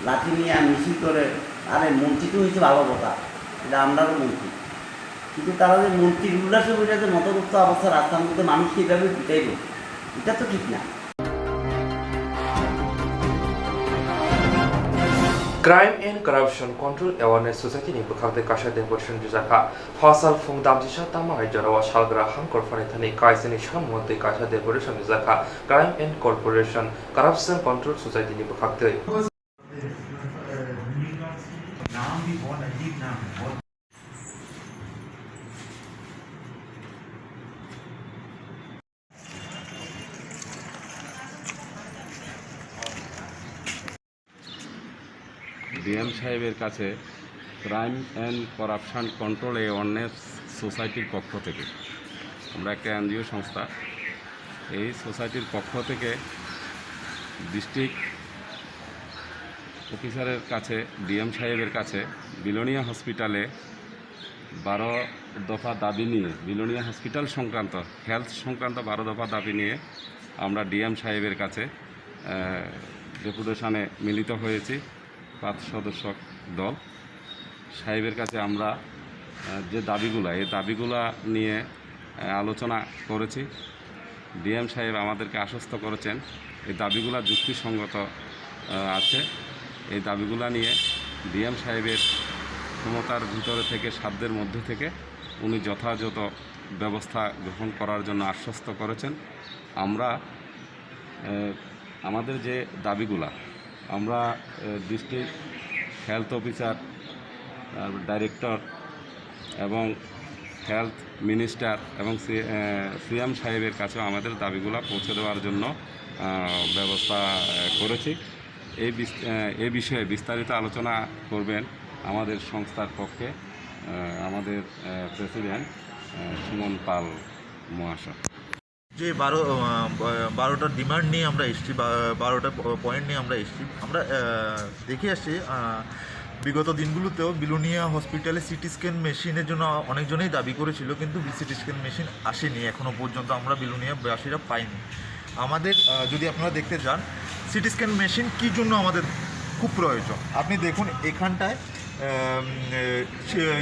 লাঠি নিয়ে মিছিল করে, আরে মন্ত্রী তো হয়েছে ভালো কথা, এটা আমরাও মন্ত্রী, কিন্তু তারা যে মন্ত্রীর উল্লাসে বলে যে মতগত অবস্থা রাস্তার মধ্যে মানুষকে এইভাবে পিটাইব, এটা তো ঠিক না। Crime and Corruption Control Awareness Society ni bukhak de kasha de portion jaka fasal phung dam jisha tama hai jarawa shalgra hankor fane thani kaiseni sham mote kasha de portion jaka Crime and Corporation Corruption Control Society ni bukhak de नाम भी बहुत अजीब नाम है, बहुत DM সাহেবের কাছে crime and corruption control awareness সোসাইটির পক্ষ থেকে, আমরা একটা এনজিও সংস্থা, এই সোসাইটির পক্ষ থেকে ডিস্ট্রিক্ট অফিসারের কাছে, ডিএম সাহেবের কাছে বিলোনিয়া হসপিটালে 12 দফা দাবি নিয়ে, বিলোনিয়া হসপিটাল সংক্রান্ত, হেলথ সংক্রান্ত 12 দফা দাবি নিয়ে আমরা ডিএম সাহেবের কাছে ডেপুটেশনে মিলিত হয়েছি। 5 সদস্য দল সাহেবের কাছে আমরা যে দাবিগুলো, এই দাবিগুলো নিয়ে আলোচনা করেছি। ডিএম সাহেব আমাদেরকে আশ্বস্ত করেছেন এই দাবিগুলো যুক্তিসঙ্গত আছে। এই দাবিগুলো নিয়ে ডিএম সাহেবের ক্ষমতার ভিতরে থেকে, সাধ্যের মধ্যে থেকে উনি যথাযথ ব্যবস্থা গ্রহণ করার জন্য আশ্বস্ত করেছেন। আমরা আমাদের যে দাবিগুলো, আমরা ডিস্ট্রিক্ট হেলথ অফিসার, ডাইরেক্টর এবং হেলথ মিনিস্টার এবং সিএম সাহেবের কাছেও আমাদের দাবিগুলো পৌঁছে দেওয়ার জন্য ব্যবস্থা করেছি। এই বিষয়ে বিস্তারিত আলোচনা করবেন আমাদের সংস্থার পক্ষে আমাদের প্রেসিডেন্ট সুমন পাল মহাশয়। যে 12টা ডিমান্ড নিয়ে আমরা এসেছি, 12টা পয়েন্ট নিয়ে আমরা এসেছি। আমরা দেখে আসছি বিগত দিনগুলোতেও বিলোনিয়া হসপিটালে সিটি স্ক্যান মেশিনের জন্য অনেকজনেই দাবি করেছিল, কিন্তু সিটি স্ক্যান মেশিন আসেনি এখনও পর্যন্ত, আমরা বিলোনিয়া বাসীরা পাইনি। আমাদের যদি আপনারা দেখতে যান সিটি স্ক্যান মেশিন কী জন্য আমাদের খুব প্রয়োজন, আপনি দেখুন এখানটায়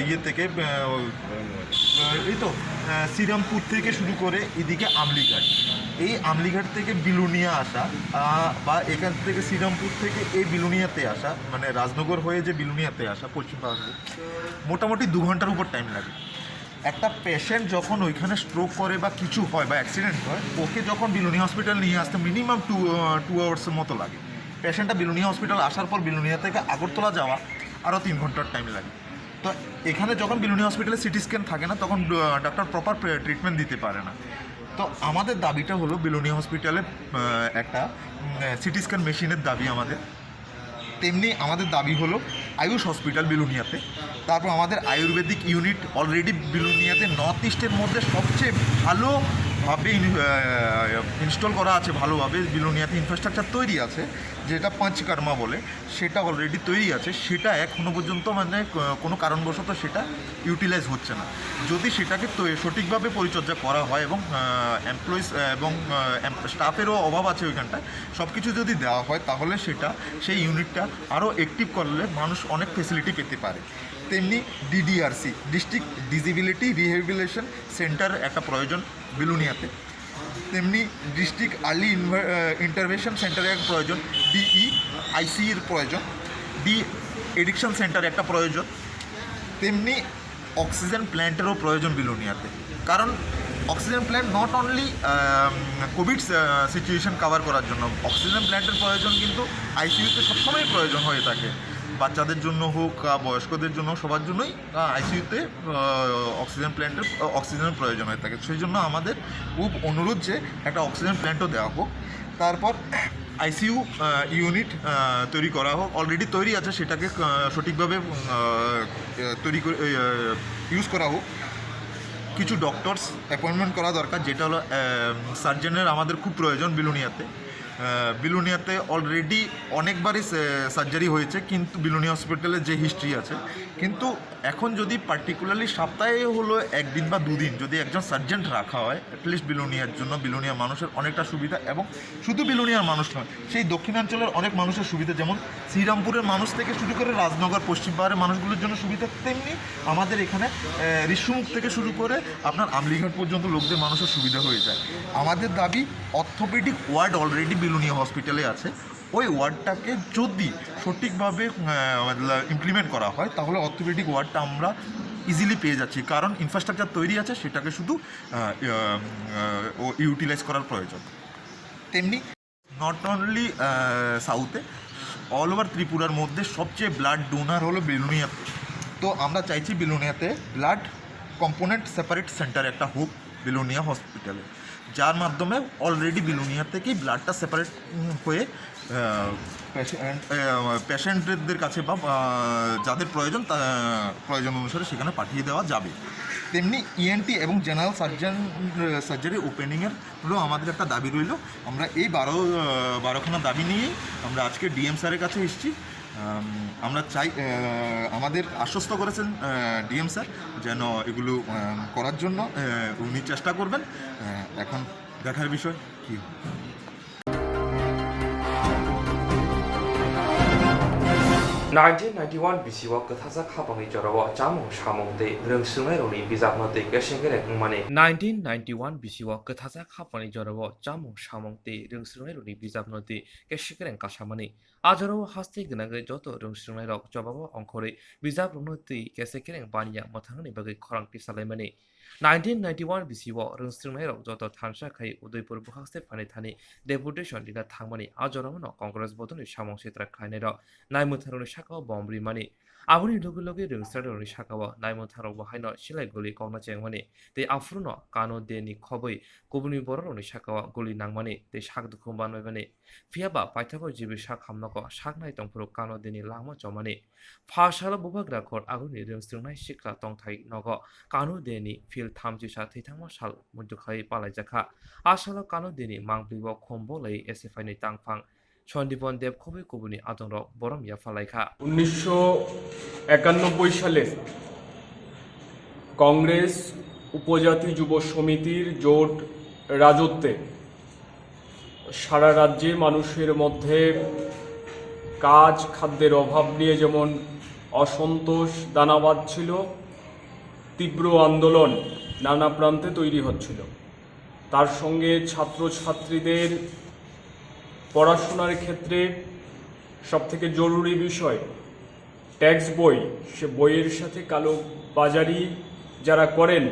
ইয়ে থেকে এই তো শ্রীরামপুর থেকে শুরু করে এদিকে আমলিঘাট, এই আমলিঘাট থেকে বিলোনিয়া আসা বা এখান থেকে শ্রীরামপুর থেকে এই বিলোনিয়াতে আসা, মানে রাজনগর হয়ে যে বিলোনিয়াতে আসা পশ্চিমবঙ্গে মোটামুটি 2 ঘন্টার উপর টাইম লাগে। একটা পেশেন্ট যখন ওইখানে স্ট্রোক করে বা কিছু হয় বা অ্যাক্সিডেন্ট হয়, ওকে যখন বিলোনিয়া হসপিটাল নিয়ে আসতে মিনিমাম 2 আওয়ার্সের মতো লাগে। পেশেন্টটা বিলোনিয়া হসপিটাল আসার পর বিলোনিয়া থেকে আগরতলা যাওয়া আরও 3 ঘন্টার টাইম লাগে। তো এখানে যখন বিলোনিয়া হসপিটালে সিটি স্ক্যান থাকে না, তখন ডাক্তার প্রপার ট্রিটমেন্ট দিতে পারে না। তো আমাদের দাবিটা হলো বিলোনিয়া হসপিটালে একটা সিটি স্ক্যান মেশিনের দাবি আমাদের। তেমনি আমাদের দাবি হলো আয়ুষ হসপিটাল বিলোনিয়াতে, তারপর আমাদের আয়ুর্বেদিক ইউনিট অলরেডি বিলোনিয়াতে নর্থ ইস্টের মধ্যে সবচেয়ে ভালোভাবে ইনস্টল করা আছে, ভালোভাবে বিলোনিয়াতে ইনফ্রাস্ট্রাকচার তৈরি আছে, যেটা পঞ্চকর্মা বলে, সেটা অলরেডি তৈরি আছে। সেটা এখনও পর্যন্ত মানে কোনো কারণবশত সেটা ইউটিলাইজ হচ্ছে না। যদি সেটাকে সঠিকভাবে পরিচর্যা করা হয় এবং এমপ্লয়িজ এবং স্টাফেরও অভাব আছে ওইখানটায়, সব কিছু যদি দেওয়া হয় তাহলে সেটা সেই ইউনিটটা আরও অ্যাক্টিভ করলে মানুষ অনেক ফেসিলিটি পেতে পারে। তেমনি ডিডিআরসি, ডিস্ট্রিক্ট ডিসেবিলিটি রিহ্যাবিলিটেশন সেন্টার একটা প্রয়োজন বিলোনিয়াতে। তেমনি ডিস্ট্রিক্ট আর্লি ইন্টারভেনশন সেন্টারের একটা প্রয়োজন, ডিইআইসির প্রয়োজন, ডি এডিকশন সেন্টার একটা প্রয়োজন। তেমনি অক্সিজেন প্ল্যান্টেরও প্রয়োজন বিলোনিয়াতে, কারণ oxygen plant not only Covid situation cover করার জন্য, অক্সিজেন প্ল্যান্টের প্রয়োজন কিন্তু আইসিইউতে সবসময় প্রয়োজন হয়ে থাকে। বাচ্চাদের জন্য হোক বয়স্কদের জন্য সবার জন্যই আইসিইউতে অক্সিজেনের প্রয়োজন হয়ে থাকে। সেই জন্য আমাদের খুব অনুরোধ যে একটা অক্সিজেন প্ল্যান্টও দেওয়া হোক। তারপর আইসিইউ ইউনিট তৈরি করা হোক, অলরেডি তৈরি আছে, সেটাকে সঠিকভাবে তৈরি করে ইউজ করা হোক। কিছু ডক্টরস অ্যাপয়েন্টমেন্ট করা দরকার, যেটা হলো সার্জেনের আমাদের খুব প্রয়োজন বিলুনিয়াতে অলরেডি অনেকবারই সার্জারি হয়েছে, কিন্তু বিলুনিয়া হসপিটালের যে হিস্ট্রি আছে, কিন্তু এখন যদি পার্টিকুলারলি সপ্তাহে হলো একদিন বা দুদিন যদি একজন সার্জেন্ট রাখা হয় অ্যাটলিস্ট বিলুনিয়ার জন্য, বিলুনিয়া মানুষের অনেকটা সুবিধা, এবং শুধু বিলুনিয়ার মানুষ নয়, সেই দক্ষিণাঞ্চলের অনেক মানুষের সুবিধা, যেমন শ্রীরামপুরের মানুষ থেকে শুরু করে রাজনগর পশ্চিম পাহাড়ের মানুষগুলোর জন্য সুবিধা, তেমনি আমাদের এখানে ঋষিমুখ থেকে শুরু করে আপনার আমলিঘাট পর্যন্ত লোকদের মানুষের সুবিধা হয়ে যায়। আমাদের দাবি অর্থোপেডিক ওয়ার্ড অলরেডি বিলুনিয়া হসপিটালে আছে, ওই ওয়ার্ডটাকে যদি সঠিকভাবে ইমপ্লিমেন্ট করা হয় তাহলে অর্থোপেডিক ওয়ার্ডটা আমরা ইজিলি পেয়ে যাচ্ছি, কারণ ইনফ্রাস্ট্রাকচার তৈরি আছে, সেটাকে শুধু ইউটিলাইজ করার প্রয়োজন। তেমনি নট অনলি সাউথে, অল ওভার ত্রিপুরার মধ্যে সবচেয়ে ব্লাড ডোনার হলো বিলুনিয়াতে। তো আমরা চাইছি বিলুনিয়াতে ব্লাড কম্পোনেন্ট সেপারেট সেন্টার একটা হোক বিলুনিয়া হসপিটালে, যার মাধ্যমে অলরেডি বিলুনিয়া থেকেই ব্লাডটা সেপারেট হয়ে পেশেন্টদের কাছে বা যাদের প্রয়োজন প্রয়োজন অনুসারে সেখানে পাঠিয়ে দেওয়া যাবে। তেমনি ইএনটি এবং জেনারেল সার্জারি ওপেনিংয়ের হলেও আমাদের একটা দাবি রইল। আমরা এই 12খানা দাবি নিয়েই আমরা আজকে ডিএম স্যারের কাছে এসেছি। আমরা চাই, আমাদের আশ্বস্ত করেছেন ডিএম স্যার যেন এগুলো করার জন্য উনি চেষ্টা করবেন। এখন দেখার বিষয় কী। 1991 BCO Kathaza Kapang Jarawa Jamong Shamong de Rungsungay Bizapno de Gashingere Mane 1991 BCO Kathaza Kapang Jarawa Jamong Shamong de Rungsungay Bizapno de Gashingere Kashamani Ajaro Hasti Gnaga Joto Rungsungay Rock Jababa Onkore Bizapno de Gasekering Banya Matangani Bagi Korang Pisalemani 1991 BCO Rungsungay Rock Joto Tansha Kai Udaipur Buhaste Panitani Deputation Dina Tangmani Ajoramano Congress Boton Shamong Sitra Kainero Naimutharon Shaka Bombri Money Abuni Lugulogi Rungstaroni Shakawa Naimutaro Bahino Shileguli Kona Chengmani the Afruno Kano Deni Koboi Kubuni Boroni Shakawa Guli Nangmani the Shak the Kumbanovani Fiaba Paitako Jibi Shak Hamnoko Shak Night Puro Kano Deni Lama Jomani Pashala Bubagra Court Aguni Rungstunai Shikla Tongtai Nogo Kano Deni Phil Tamjisha Titama Shal Mudukai Palajaka Ashala Kano Deni Mangblibo Kombole Esifani Tangfang Sandipan দেব খুবই কবুনি আতঙ্ক বরম ইয়াফালাইখা 1991 সালে কংগ্রেস উপজাতি যুব সমিতির জোট রাজত্বে সারা রাজ্যে মানুষের মধ্যে কাজ খাদ্যের অভাব নিয়ে যেমন অসন্তোষ দানা বাঁধছিল, তীব্র আন্দোলন নানা প্রান্তে তৈরি হচ্ছিল, তার সঙ্গে ছাত্রছাত্রীদের পড়াশোনার ক্ষেত্রে সবথেকে জরুরি বিষয় ট্যাক্স বই, সে বইয়ের সাথে কালো বাজারি যারা করেন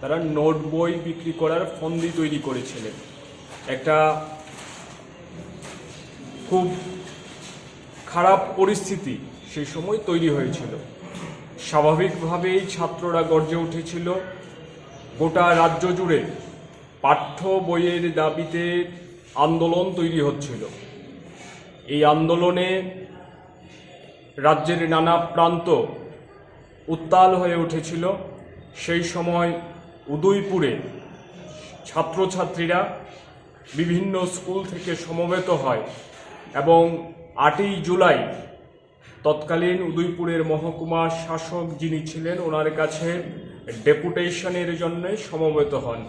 তারা নোট বই বিক্রি করার ফন্দি তৈরি করেছিলেন। একটা খুব খারাপ পরিস্থিতি সেই সময় তৈরি হয়েছিল। স্বাভাবিকভাবেই ছাত্ররা গর্জে উঠেছিল। গোটা রাজ্য জুড়ে পাঠ্য বইয়ের দাবিতে আন্দোলন তৈরি হচ্ছিল। এই আন্দোলনে রাজ্যের নানা প্রান্ত উত্তাল হয়ে উঠেছিল। সেই সময় উদয়পুরে ছাত্রছাত্রীরা বিভিন্ন স্কুল থেকে সমবেত হয় এবং 8ই জুলাই তৎকালীন উদয়পুরের মহকুমা শাসক যিনি ছিলেন ওনার কাছে ডেপুটেশনের জন্য সমবেত হন।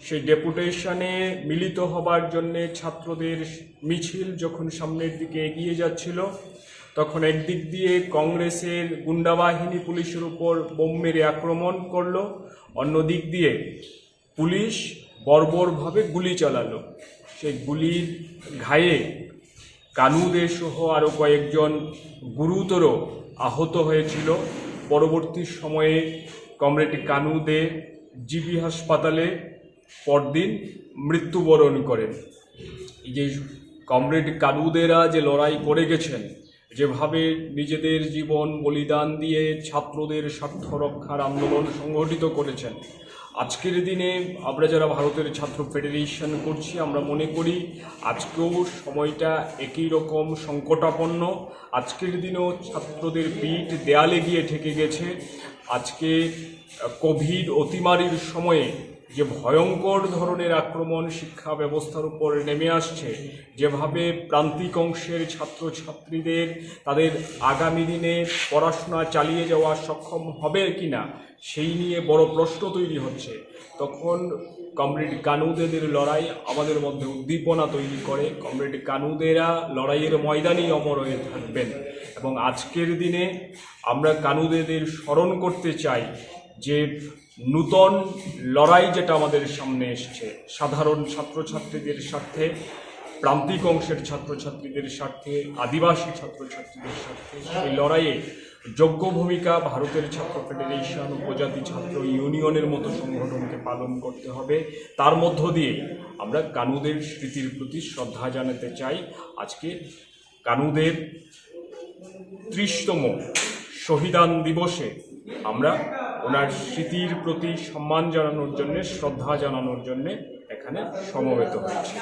সেই ডেপুটেশনে মিলিত হবার জন্যে ছাত্রদের মিছিল যখন সামনের দিকে এগিয়ে যাচ্ছিল তখন একদিক দিয়ে কংগ্রেসের গুন্ডাবাহিনী পুলিশের উপর বোম মেরে আক্রমণ করলো, অন্য দিক দিয়ে পুলিশ বর্বরভাবে গুলি চালালো। সেই গুলির ঘায়ে কানু দে সহ আরও কয়েকজন গুরুতর আহত হয়েছিল। পরবর্তী সময়ে কমরেড কানু দে জিবি হাসপাতালে পরদিন মৃত্যুবরণ করেন। এই যে কমরেড কানুদেরা যে লড়াই করে গেছেন, যেভাবে নিজেদের জীবন বলিদান দিয়ে ছাত্রদের স্বার্থ রক্ষার আন্দোলন সংগঠিত করেছেন, আজকের দিনে আমরা যারা ভারতের ছাত্র ফেডারেশন করছি, আমরা মনে করি আজকেও সময়টা একই রকম সংকটাপন্ন। আজকের দিনেও ছাত্রদের পিঠ দেয়ালে গিয়ে ঠেকে গেছে। আজকে কোভিড অতিমারির সময়ে যে ভয়ঙ্কর ধরনের আক্রমণ শিক্ষা ব্যবস্থার উপর নেমে আসছে, যেভাবে প্রান্তিক অংশের ছাত্রছাত্রীদের তাদের আগামী দিনে পড়াশোনা চালিয়ে যাওয়া সক্ষম হবে কিনা সেই নিয়ে বড় প্রশ্ন তৈরি হচ্ছে, তখন কমরেড কানুদের লড়াই আমাদের মধ্যে উদ্দীপনা তৈরি করে। কমরেড কানুদেরা লড়াইয়ের ময়দানেই অমর হয়ে থাকবেন এবং আজকের দিনে আমরা কানুদেদের স্মরণ করতে চাই যে নূতন লড়াই যেটা আমাদের সামনে এসছে সাধারণ ছাত্রছাত্রীদের স্বার্থে, প্রান্তিক অংশের ছাত্রছাত্রীদের স্বার্থে, আদিবাসী ছাত্রছাত্রীদের স্বার্থে, সেই লড়াইয়ে যোগ্য ভূমিকা ভারতের ছাত্র ফেডারেশন, উপজাতি ছাত্র ইউনিয়নের মতো সংগঠনকে পালন করতে হবে। তার মধ্য দিয়ে আমরা কানুদের স্মৃতির প্রতি শ্রদ্ধা জানাতে চাই। আজকে কানুদের 30তম শহীদান দিবসে আমরা ওনার স্মৃতির প্রতি সম্মান জানানোর জন্যে, শ্রদ্ধা জানানোর জন্যে এখানে সমবেত হয়েছি।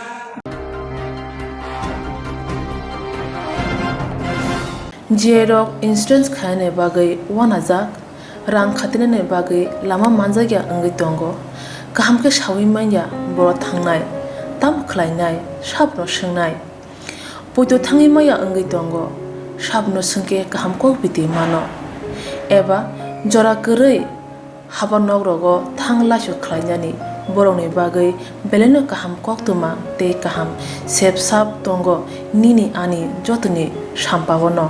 जेरक इंसुरेंस खाने बागै वानाजाक रां खातिने बागै लामा मानजागिया अंगै दंगो गाहामके सावै माइया बर' थांनाय ताम खलायनाय साबनो सोंनाय बयदो थाङै माइया अंगै दंगो साबनो सोंके गाहामको बिदि मानो एबा जरा गोरै हाबा नगरगो थां लासो खलायनानै बर'नि बागै बेलेनो गाहाम कक्तमा ते गाहाम सेब साब दंगो निनि आनि जतनि साम्पावनो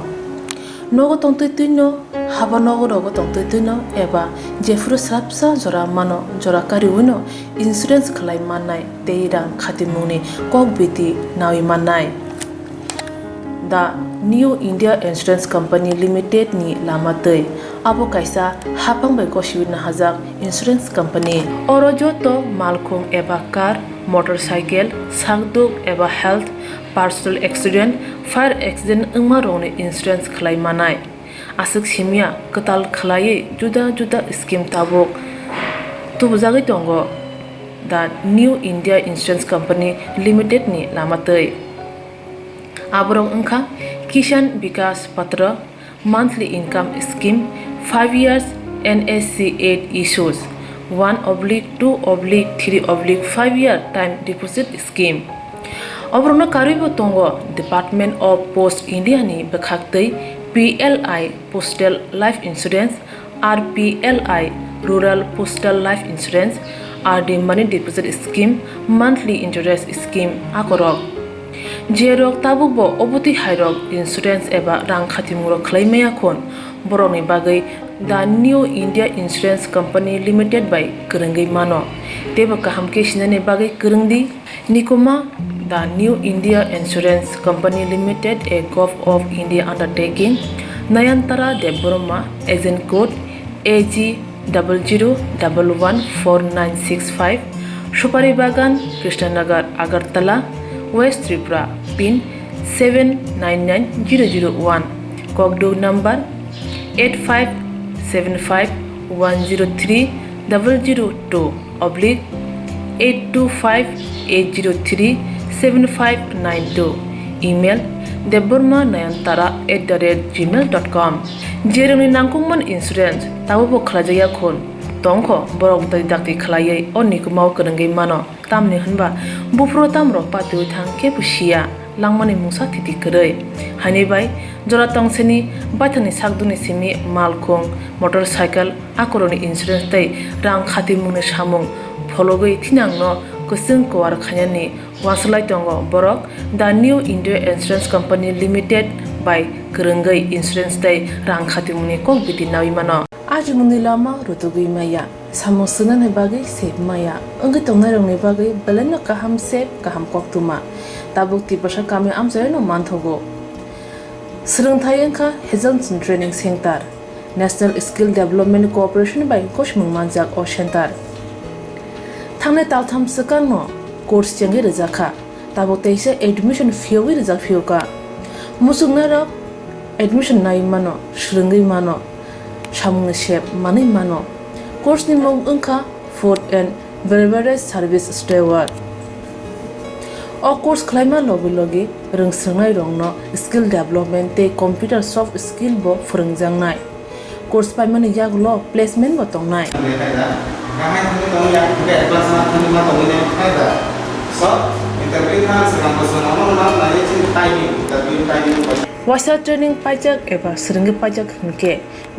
नगो तंतैनो हाबा नगरगो तंतैनो एबा जेफुर स्राबसा जरा मानो जरा कारिवनो इंसुरेंस खलाय माननाय ते रां खातिमुनि कक बिदि नावि माननाय दा new India insurance company limited नि लामातै आबो कायसा हापांबाय गसिबिना हाजाक इंसुरेंस कंपनी अरजतो मालखुं एबा कार मोटरसाइकेल सागदुक एबा health personal accident fire accident अंगमा रंनि इंसुरेंस खलाय मानाय आसक सिमिया कताल खलायै जुदा जुदा स्कीम ताबक तुबजागै दंगो दा new India insurance company limited नि लामातै आबरं अंखा किसान विकास पत्र monthly income scheme 5 years NSC 8 issues 1/2/3/5 year time deposit scheme अब्रनो कारिबो तंगो डिपार्टमेंट ऑफ पोस्ट इंडिया नि बखाक्तै PLI postal life insurance RPLI rural postal life insurance RD money deposit scheme monthly interest scheme आकरक जेरक ताबुकबो अबति हायरक इंसुरेंस एबा रां खातिमुरक खलायमाया खन बर'नि बागै the new India insurance company limited बाय गोरोंगै मानो तेबो गाहामके सिनानै बागै गोरोंदि निकोमा the new India insurance company limited a gov of India undertaking Nayantara Debbarma agent code AG00114965 Supari Bagan Krishnanagar Agartala west Tripura pin 799001 ककदो नंबर 85751002/8258037592 ईमेल deborma9antara@gmail.com जेरंनि नांगौमोन इंसुरेंस ताबो खलाजाया खन तंखो बरक दाय दाक्ति खलायै अनिको माव गोरोंगै मानो तामनि होनबा बुफ्रो तामरो पातु थांखे बुसिया लांमानि मुसा थिति करै हानिबाय जरा तंसेनि बाथानि सागदुनि सिमि मालखुं मोटरसाइकेल आकरनि इंसुरेंस तै रां खाति मुनि सामुं फलगै थिनांनो गोसों कवार खायानि वासलाय दंगो बरक the new India insurance company limited बाय गोरोंगै इंसुरेंस तै रां खाति मुनि कक बिदि नावि मानो आज मुनि लामा रुतुगै माया सामुसुनानि बागै सेब माया अंगै तंनायरंनि बागै बेलेनो गाहाम सेब गाहाम कक्तुमा ताबुकति बसा कामे आमजायनो मानथगो सोलोंथाय अंखा हेजनसन training centre national skill development cooperation बाय कोशमुं मानजाक अ सेंटर थांनाय तालथाम सकानो कोर्स जेंगे रजाखा ताबो तैसे एडमिशन फियोगै रजाक फियोका मुसुगनारक admission nai mano shrungai mano samung shep manai mano course ni mong ungkha food and beverage service steward o course khlaima logi rungsrangnai rongno skill development te computer soft skill bo phurungjangnai course paimani yaglo placement bo tongnai wasa training pajak eba srungi pajak hunke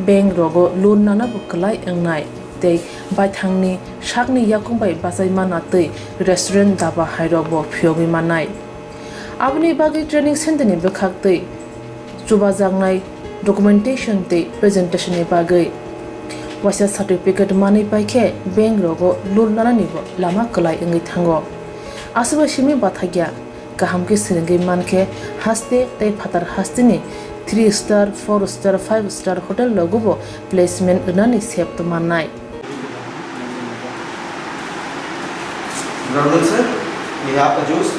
bank rogo loan nana bo klai engnai tei baithangni shakni yakungbai basai mana tei restaurant daba hairo bo phyogi manai abni bagi training center ni bekhak tei chuba jangnai documentation tei presentation ni bagai wasa certificate mani paikhe bank rogo loan nana ni bo lama klai engai thango asuba simi bathagya kaham ke srungi manke haste tei phatar hastini 3 star 4 star 5 star hotel logo bo placement unani sep to manai Brother sir, we have a juice.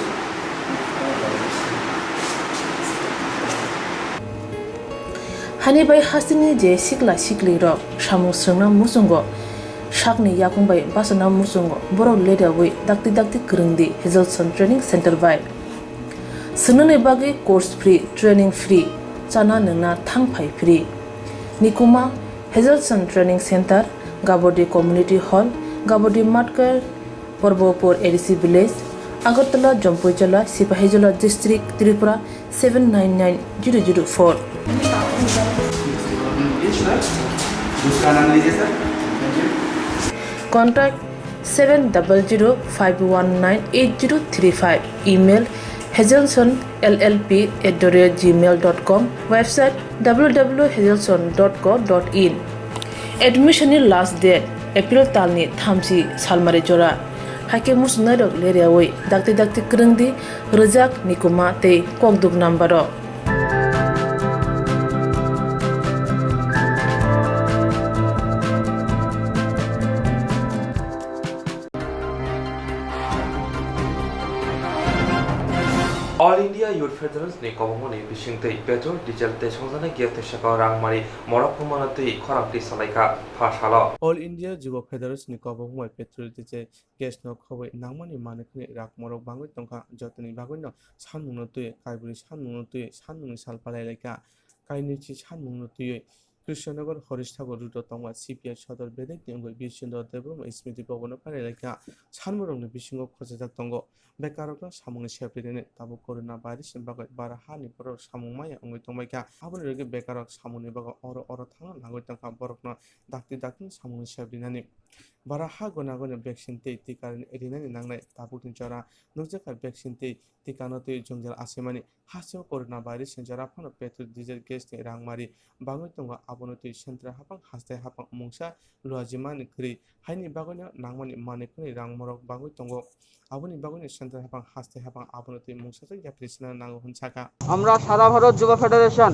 Hani bai hasini je sikla sikli ro samu srungna musungo shakni yakungbai basana musungo borok leda wi dakti krungdi Hazelson Training Center bai sunane bagi course free training free chana nungna thangphai free nikuma Hazelson Training Center Gabodi Community Hall Gabodi Matkar Porbopur ADC Village Agartala Jompoijola Sipahijola District Tripura 799004 Contact 7005198035 email hazelsonllp@gmail.com website www.hazelson.co.in admission last date April talni thamsi salmare jora hake musnarok leriawai dakti krungdi rejak nikuma te kokduk nambaro All India Youth Federation ni Kokborok bisingtei petrol diesel te songjana giat saka rangmari moraphumanatei khorapti salaika phasalo All India Jubo Federation ni Kokborok petrol diesel gas no khoboi nangmani manekni rakmorok bangoi tongka jotoni bagoi no sanmungno tui kaiburi sanmungno tui sanmungni salpalai laika kainichi sanmungno tui Krishnanagar Horishtago Ruto Tongwa CPI Shodor Bedek Ningoi Bishindo Debrum Smiti Bogono Parelaka Sanmurong Bishingo Kosajak Tongo Bekarokno Samung Shepidene Tabu Corona Baris and Bagot Barahani Pro Samumaya Ongoi Tomaka Abu Bekarok Samuni Bago Oro Tang Nagotanka Borokno Dakti Samun Shepidani Baraha Gonagon vaccine Tikaran Edinani Nangai Tabutin Jara Nujaka vaccine Tikanote Jungle Asemani Hasio Corona Baris and Jarapano Petro Diesel Guest Rangmari Bangotonga Abonote Centra Hapang Haste Hapang Mungsa Luajiman Kri Haini Bagonia Nangmani Manekuni Rangmorok Bangotongo Aboni Bagoni Centra Hapang Haste Hapang Abonote Mungsa Yaprisna Nango Hunsaka আমরা সারা ভারত যুব federation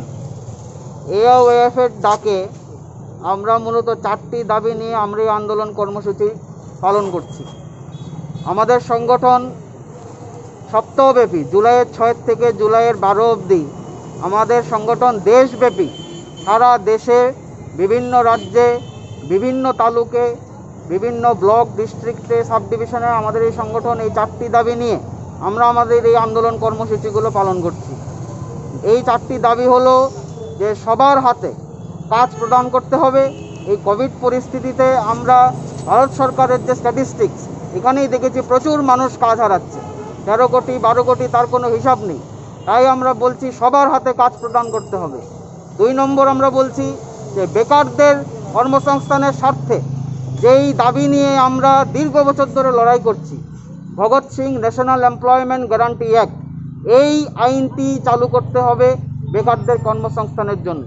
এওএফ এর ডাকে আমরা মূলত 4টি দাবি নিয়ে আমরা এই আন্দোলন কর্মসূচি পালন করছি আমাদের সংগঠন সপ্তাহব্যাপী জুলাইয়ের 6 থেকে জুলাইয়ের 12 অবধি আমাদের সংগঠন দেশব্যাপী সারা দেশে বিভিন্ন রাজ্যে বিভিন্ন তালুকে বিভিন্ন ব্লক ডিস্ট্রিক্টে সাব ডিভিশনে আমাদের এই সংগঠন এই 4টি দাবি নিয়ে আমরা আমাদের এই আন্দোলন কর্মসূচিগুলো পালন করছি এই 4টি দাবি হলো যে সবার হাতে কাজ প্রদান করতে হবে এই কোভিড পরিস্থিতিতে আমরা ভারত সরকারের যে স্ট্যাটিস্টিক্স এখানেই দেখেছি প্রচুর মানুষ কাজ হারাচ্ছে 13 কোটি 12 কোটি তার কোনো হিসাব নেই তাই আমরা বলছি সবার হাতে কাজ প্রদান করতে হবে 2 নম্বর আমরা বলছি যে বেকারদের কর্মসংস্থানের স্বার্থে যেই দাবি নিয়ে আমরা দীর্ঘ বছর ধরে লড়াই করছি Bhagat Singh national employment guarantee act এই আইনটি চালু করতে হবে বেকারদের কর্মসংস্থানের জন্য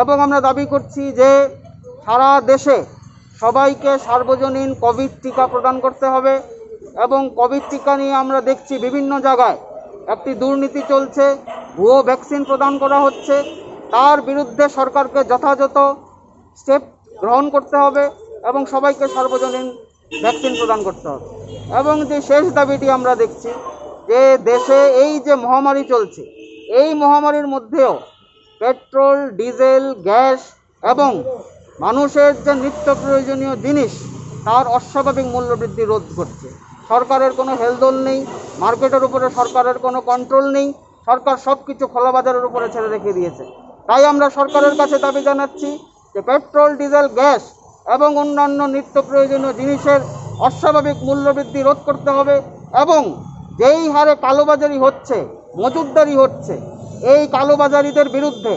এবং আমরা দাবি করছি যে সারা দেশে সবাইকে সার্বজনীন কোভিড টিকা প্রদান করতে হবে এবং কোভিড টিকা নিয়ে আমরা দেখছি বিভিন্ন জায়গায় একটি দুর্নীতি চলছে ভুয়ো ভ্যাকসিন প্রদান করা হচ্ছে তার বিরুদ্ধে সরকারকে যথাযথ স্টেপ গ্রহণ করতে হবে এবং সবাইকে সার্বজনীন ভ্যাকসিন প্রদান করতে হবে এবং যে শেষ দাবিটি আমরা দেখছি যে দেশে এই যে মহামারী চলছে এই মহামারীর মধ্যেও পেট্রোল, ডিজেল, গ্যাস এবং মানুষের যে নিত্য প্রয়োজনীয় জিনিস তার অস্বাভাবিক মূল্যবৃদ্ধি রোধ করছে। সরকারের কোনো হেলদোল নেই, মার্কেটের উপরে সরকারের কোনো কন্ট্রোল নেই, সরকার সব কিছু খোলা বাজারের উপরে ছেড়ে রেখে দিয়েছে। তাই আমরা সরকারের কাছে দাবি জানাচ্ছি যে পেট্রোল, ডিজেল, গ্যাস এবং অন্যান্য নিত্য প্রয়োজনীয় জিনিসের অস্বাভাবিক মূল্যবৃদ্ধি রোধ করতে হবে এবং যেই হারে কালোবাজারি হচ্ছে, মজুতদারি হচ্ছে, এই কালোবাজারিদের বিরুদ্ধে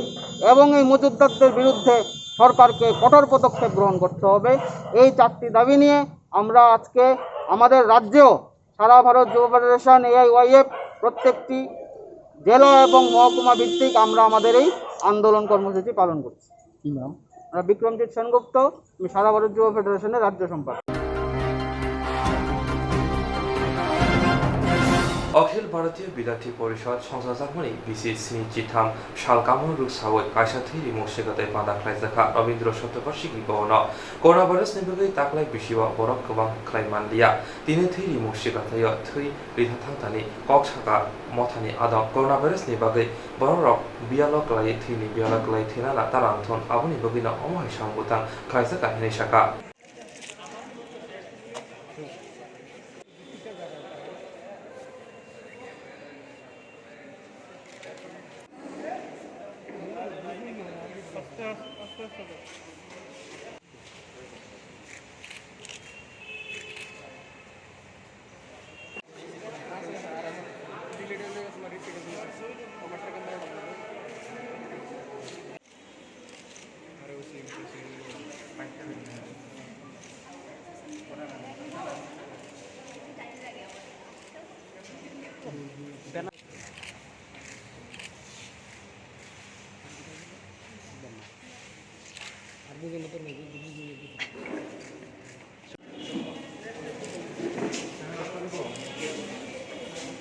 এবং এই মজুতদারদের বিরুদ্ধে সরকারকে কঠোর পদক্ষেপ গ্রহণ করতে হবে। এই 4টি দাবি নিয়ে আমরা আজকে আমাদের রাজ্যেও সারা ভারত যুব ফেডারেশন AIYF প্রত্যেকটি জেলা এবং মহকুমা ভিত্তিক আমরা আমাদের এই আন্দোলন কর্মসূচি পালন করছি। আমরা বিক্রমজিৎ সেনগুপ্ত, আমি সারা ভারত যুব ফেডারেশনের রাজ্য সম্পাদক। অখিল ভারতীয় বিদ্যার্থী পরিষদ সংসদ জার্মানি বিসি স্नि चिथाम साल कामर रुग सावै कायसा थैरि मुसिगतै बादा खायजाखा रवीन्द्र शतबार्षिकि बवनो कोरोना भाइरास निबोगै ताक्लाय बिसिवा बरफ गोबां खालायमानलिया दिनै थैरि मुसिगतैयो थै रैखाथांथानि ककसाका मथानि आदम कोरोना भाइरासनि बागै बरफ बियालक लायै थैनि बियालक लायै थैनाला तारांथन आबुनि बगैनो अमहाय सांबुतां खायजाखा हिनायसाका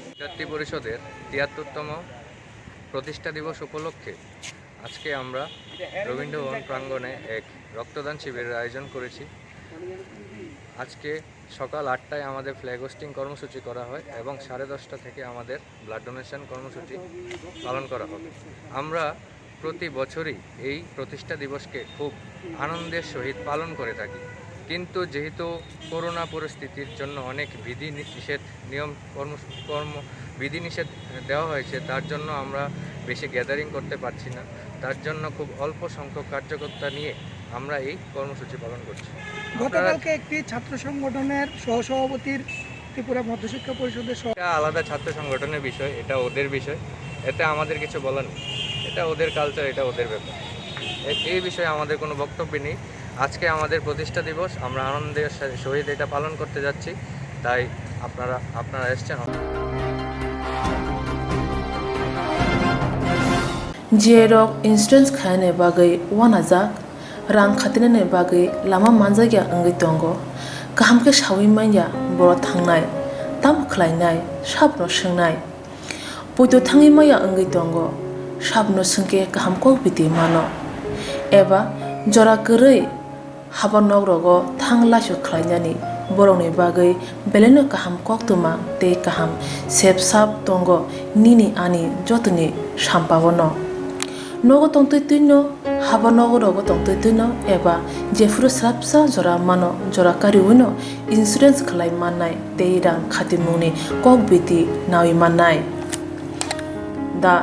বিদ্যার্থী পরিষদের ৭৩তম প্রতিষ্ঠা দিবস উপলক্ষে আজকে আমরা রবীন্দ্র ভবন প্রাঙ্গণে এক রক্তদান শিবিরের আয়োজন করেছি। আজকে সকাল ৮টায় আমাদের ফ্ল্যাগ হোস্টিং কর্মসূচি করা হয় এবং 10:30 থেকে আমাদের ব্লাড ডোনেশন কর্মসূচি পালন করা হবে। আমরা প্রতি বছরই এই প্রতিষ্ঠা দিবসকে খুব আনন্দের সহিত পালন করে থাকি, কিন্তু যেহেতু করোনা পরিস্থিতির জন্য অনেক বিধিনিষেধ দেওয়া হয়েছে, তার জন্য আমরা বেশি গ্যাদারিং করতে পারছি না। তার জন্য খুব অল্প সংখ্যক কার্যকর্তা নিয়ে আমরা এই কর্মসূচি পালন করছি। গতকালকে একটি ছাত্র সংগঠনের সহসভাপতির ত্রিপুরা মধ্যশিক্ষা পরিষদের এটা আলাদা ছাত্র সংগঠনের বিষয়, এটা ওদের বিষয়, এতে আমাদের কিছু বলার নেই। এটা ওদের কালচার, এটা ওদের ব্যাপার, এই বিষয়ে আমাদের কোনো বক্তব্য নেই। আজকে আমাদের প্রতিষ্ঠা দিবস, আমরা আনন্দের সহিত এটা পালন করতে যাচ্ছি, তাই আপনারা এসছেন। जेरक इन्सुरेन्स खाने बागै वानाजाक रां खातिने बागै लामा मानजागिया अंगै दंगो गाहामके सावै माइया बर थांनाय ताम खलायनाय साबनो सोंनाय बयदो थाङै माइया अंगै दंगो साबनो सोंके गाहामको बिदि मानो एबा जरा गोरै हाबा नगरगो थांलासो खलायनानै बरंनि बागै बेलेनो गाहाम कक्तमा ते गाहाम सेब साब दंगो निनि आनि जतनि साम्पावनो नगो तंतैनो हाबा नगरगो तंतैनो एबा जेफुरो साबसा जरा मानो जरा कारिउनो इन्सुरेन्स खलाय माननाय ते रां खातिमुनि कक बिदि नावि माननाय दा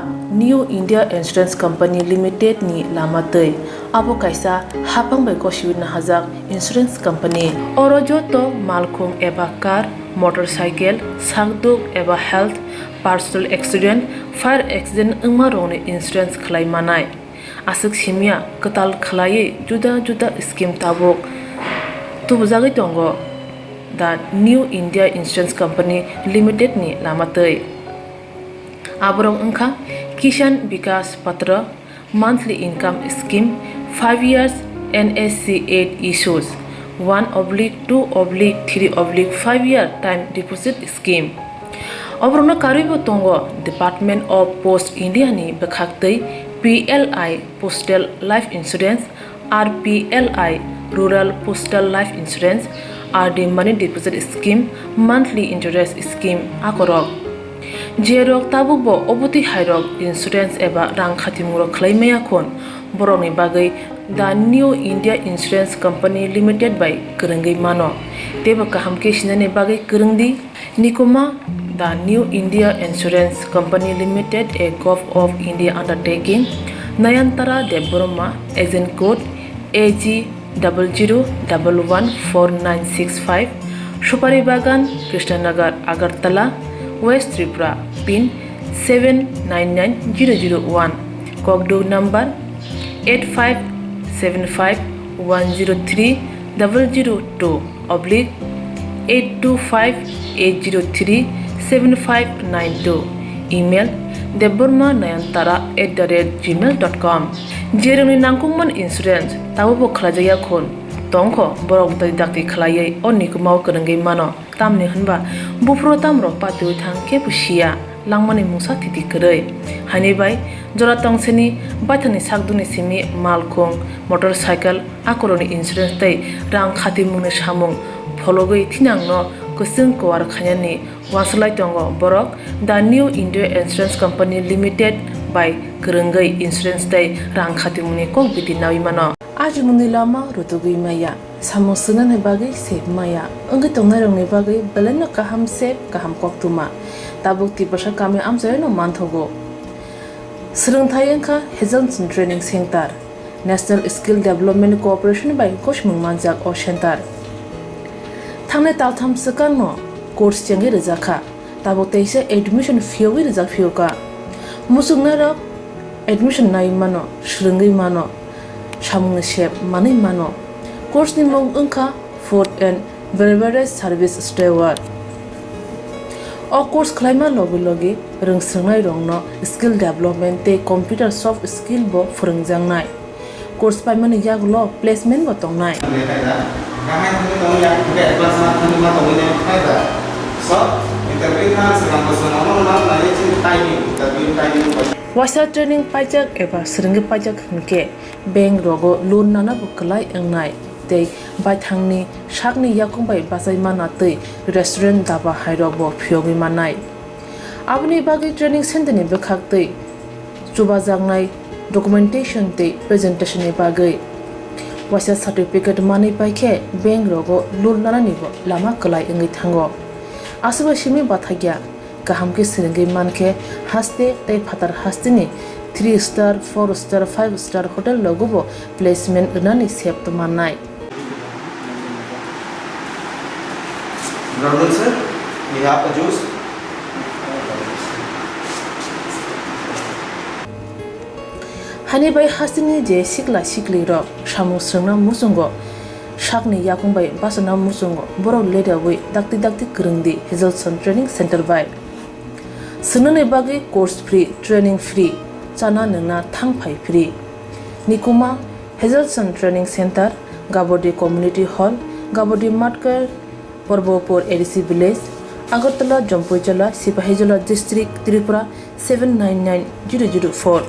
new India insurance company limited नि लामातै आबो कायसा हापांबाय गसिबिनो हाजाक इन्सुरेन्स कंपनी अरजतो मालखुम एबा कार मोटरसाइकेल सागदुक एबा health personal accident fire accident अंगमा रौने इन्सुरेन्स खलाय मानाय आसक सिमिया कताल खलायै जुदा जुदा स्कीम ताबक तुबजागै दंगो दा new India insurance company limited नि लामातै आबरं अंखा किसान विकास पत्र monthly income scheme 5 years NSC 8 issues 1/2/3/5 year time deposit scheme अब्रनो कारिबो तंगो डिपार्टमेंट ऑफ पोस्ट इंडिया नि बखाक्तै PLI postal life insurance RPLI rural postal life insurance RD money deposit scheme monthly interest scheme आकरक Jerok tabuk bo obuti hairok insurance eba rang khatimuro khlaimaya khon borokni bagai the New India Insurance Company Limited by Kerengai mano teba kaham ke sinane bagai kerengdi nikoma the New India Insurance Company Limited a Gulf of India undertaking Nayantara Deborma agent code AG 00114965 Shupari Bagan Krishnanagar Agartala West Tripura pin 799001 Kokdo number 8575103 oblique 8258037592 email debormanayantara@gmail.com jeremni nangkungman insurance tabubo khlajaya khon tongkho borok dai dakti khlaiye onikumau kerengai mano tamni hanba bufro tamro patu thang ke pusia langmani musa titi kerei hani bai jora tongseni bathani sakduni simi malkhong motorcycle akoroni insurance tai rang khati mungni samung phologoi thinangno kusung kwar khanyani waslai tongo borok the New India Insurance Company Limited by Kerengai Insurance tai rang khati mungni kok biti nawi mano आज मुनि लामा रुतुगै माया सामोसना ने बागै सेब माया अंग तंगना रंगनि बागै बलन काहाम सेब काहाम कोक्तुमा Tabuk तिबसा कामे आमजय न मानथगो स्रंथायंखा हेजनसन training centre national skill development cooperation बाय कोशमुं मानजाक ओ सेंटर थांने तालथाम सकांग न कोर्स चंगे रजाखा ताबुक तैसे एडमिशन फियोगै रजाक फियोका मुसुगना र एडमिशन नाय मानो श्रंगै मानो Samung shep mani mano course ni mong unka food and beverage service steward o course klaima logi rungsrangnai rongno skill development te computer soft skill bo phurungjangnai course paimani yaglo placement bo tongnai Wasa training pajak eba seringi pajak hingke bank rogo loan nana bukalai engnai tei baithangni sakni yakungbai basai mana tei restaurant daba hairok bo phiogi manai abni bagi training center ni bekhak tei chubajangnai documentation tei presentation ni bagai wasa certificate mani paikhe bank rogo loan nana ni bo lama kalai engai thango asba shimi bathagya kaham ke seringi manke haste tei phatar hastini 3 star 4 star 5 star hotel logobo placement unani sep to manai Brother sir, we have a juice. hani bai hastini je sikla sikli ro samu srna musungo sakni yakungbai basana musungo borok leda wi dakti kerengdi Hazelson Training Center by Sunane bagi course free, training free, chana nuna thangpai free. Nikuma Hazelson Training Center, Gabodi Community Hall, Gabodi Matkar, Porbopur ADC Village, Agartala, Jampuijala, Sipahijala District, Tripura 799004.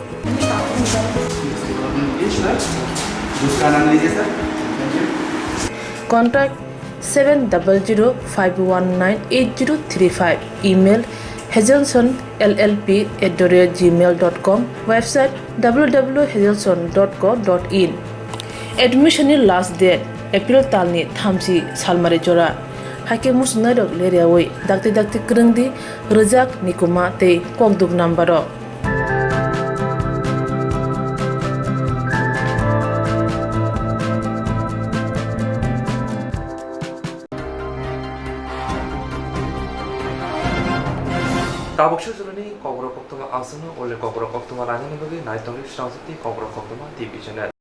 Contact 7005198035. Email hazelsonllp@gmail.com. Website www.hazelson.co.in. Admission last date April talni thamsi salmari jora. Hake musnadok leriawai dakti kerengdi rejak nikuma te kokduk nambaro. Tabuk Shuzulani, Kokborok Koktwma Asana, Ole Kokborok Koktwma Ranjani Bagi, Night Only Swrangchati, Kokborok Koktwma TV channel.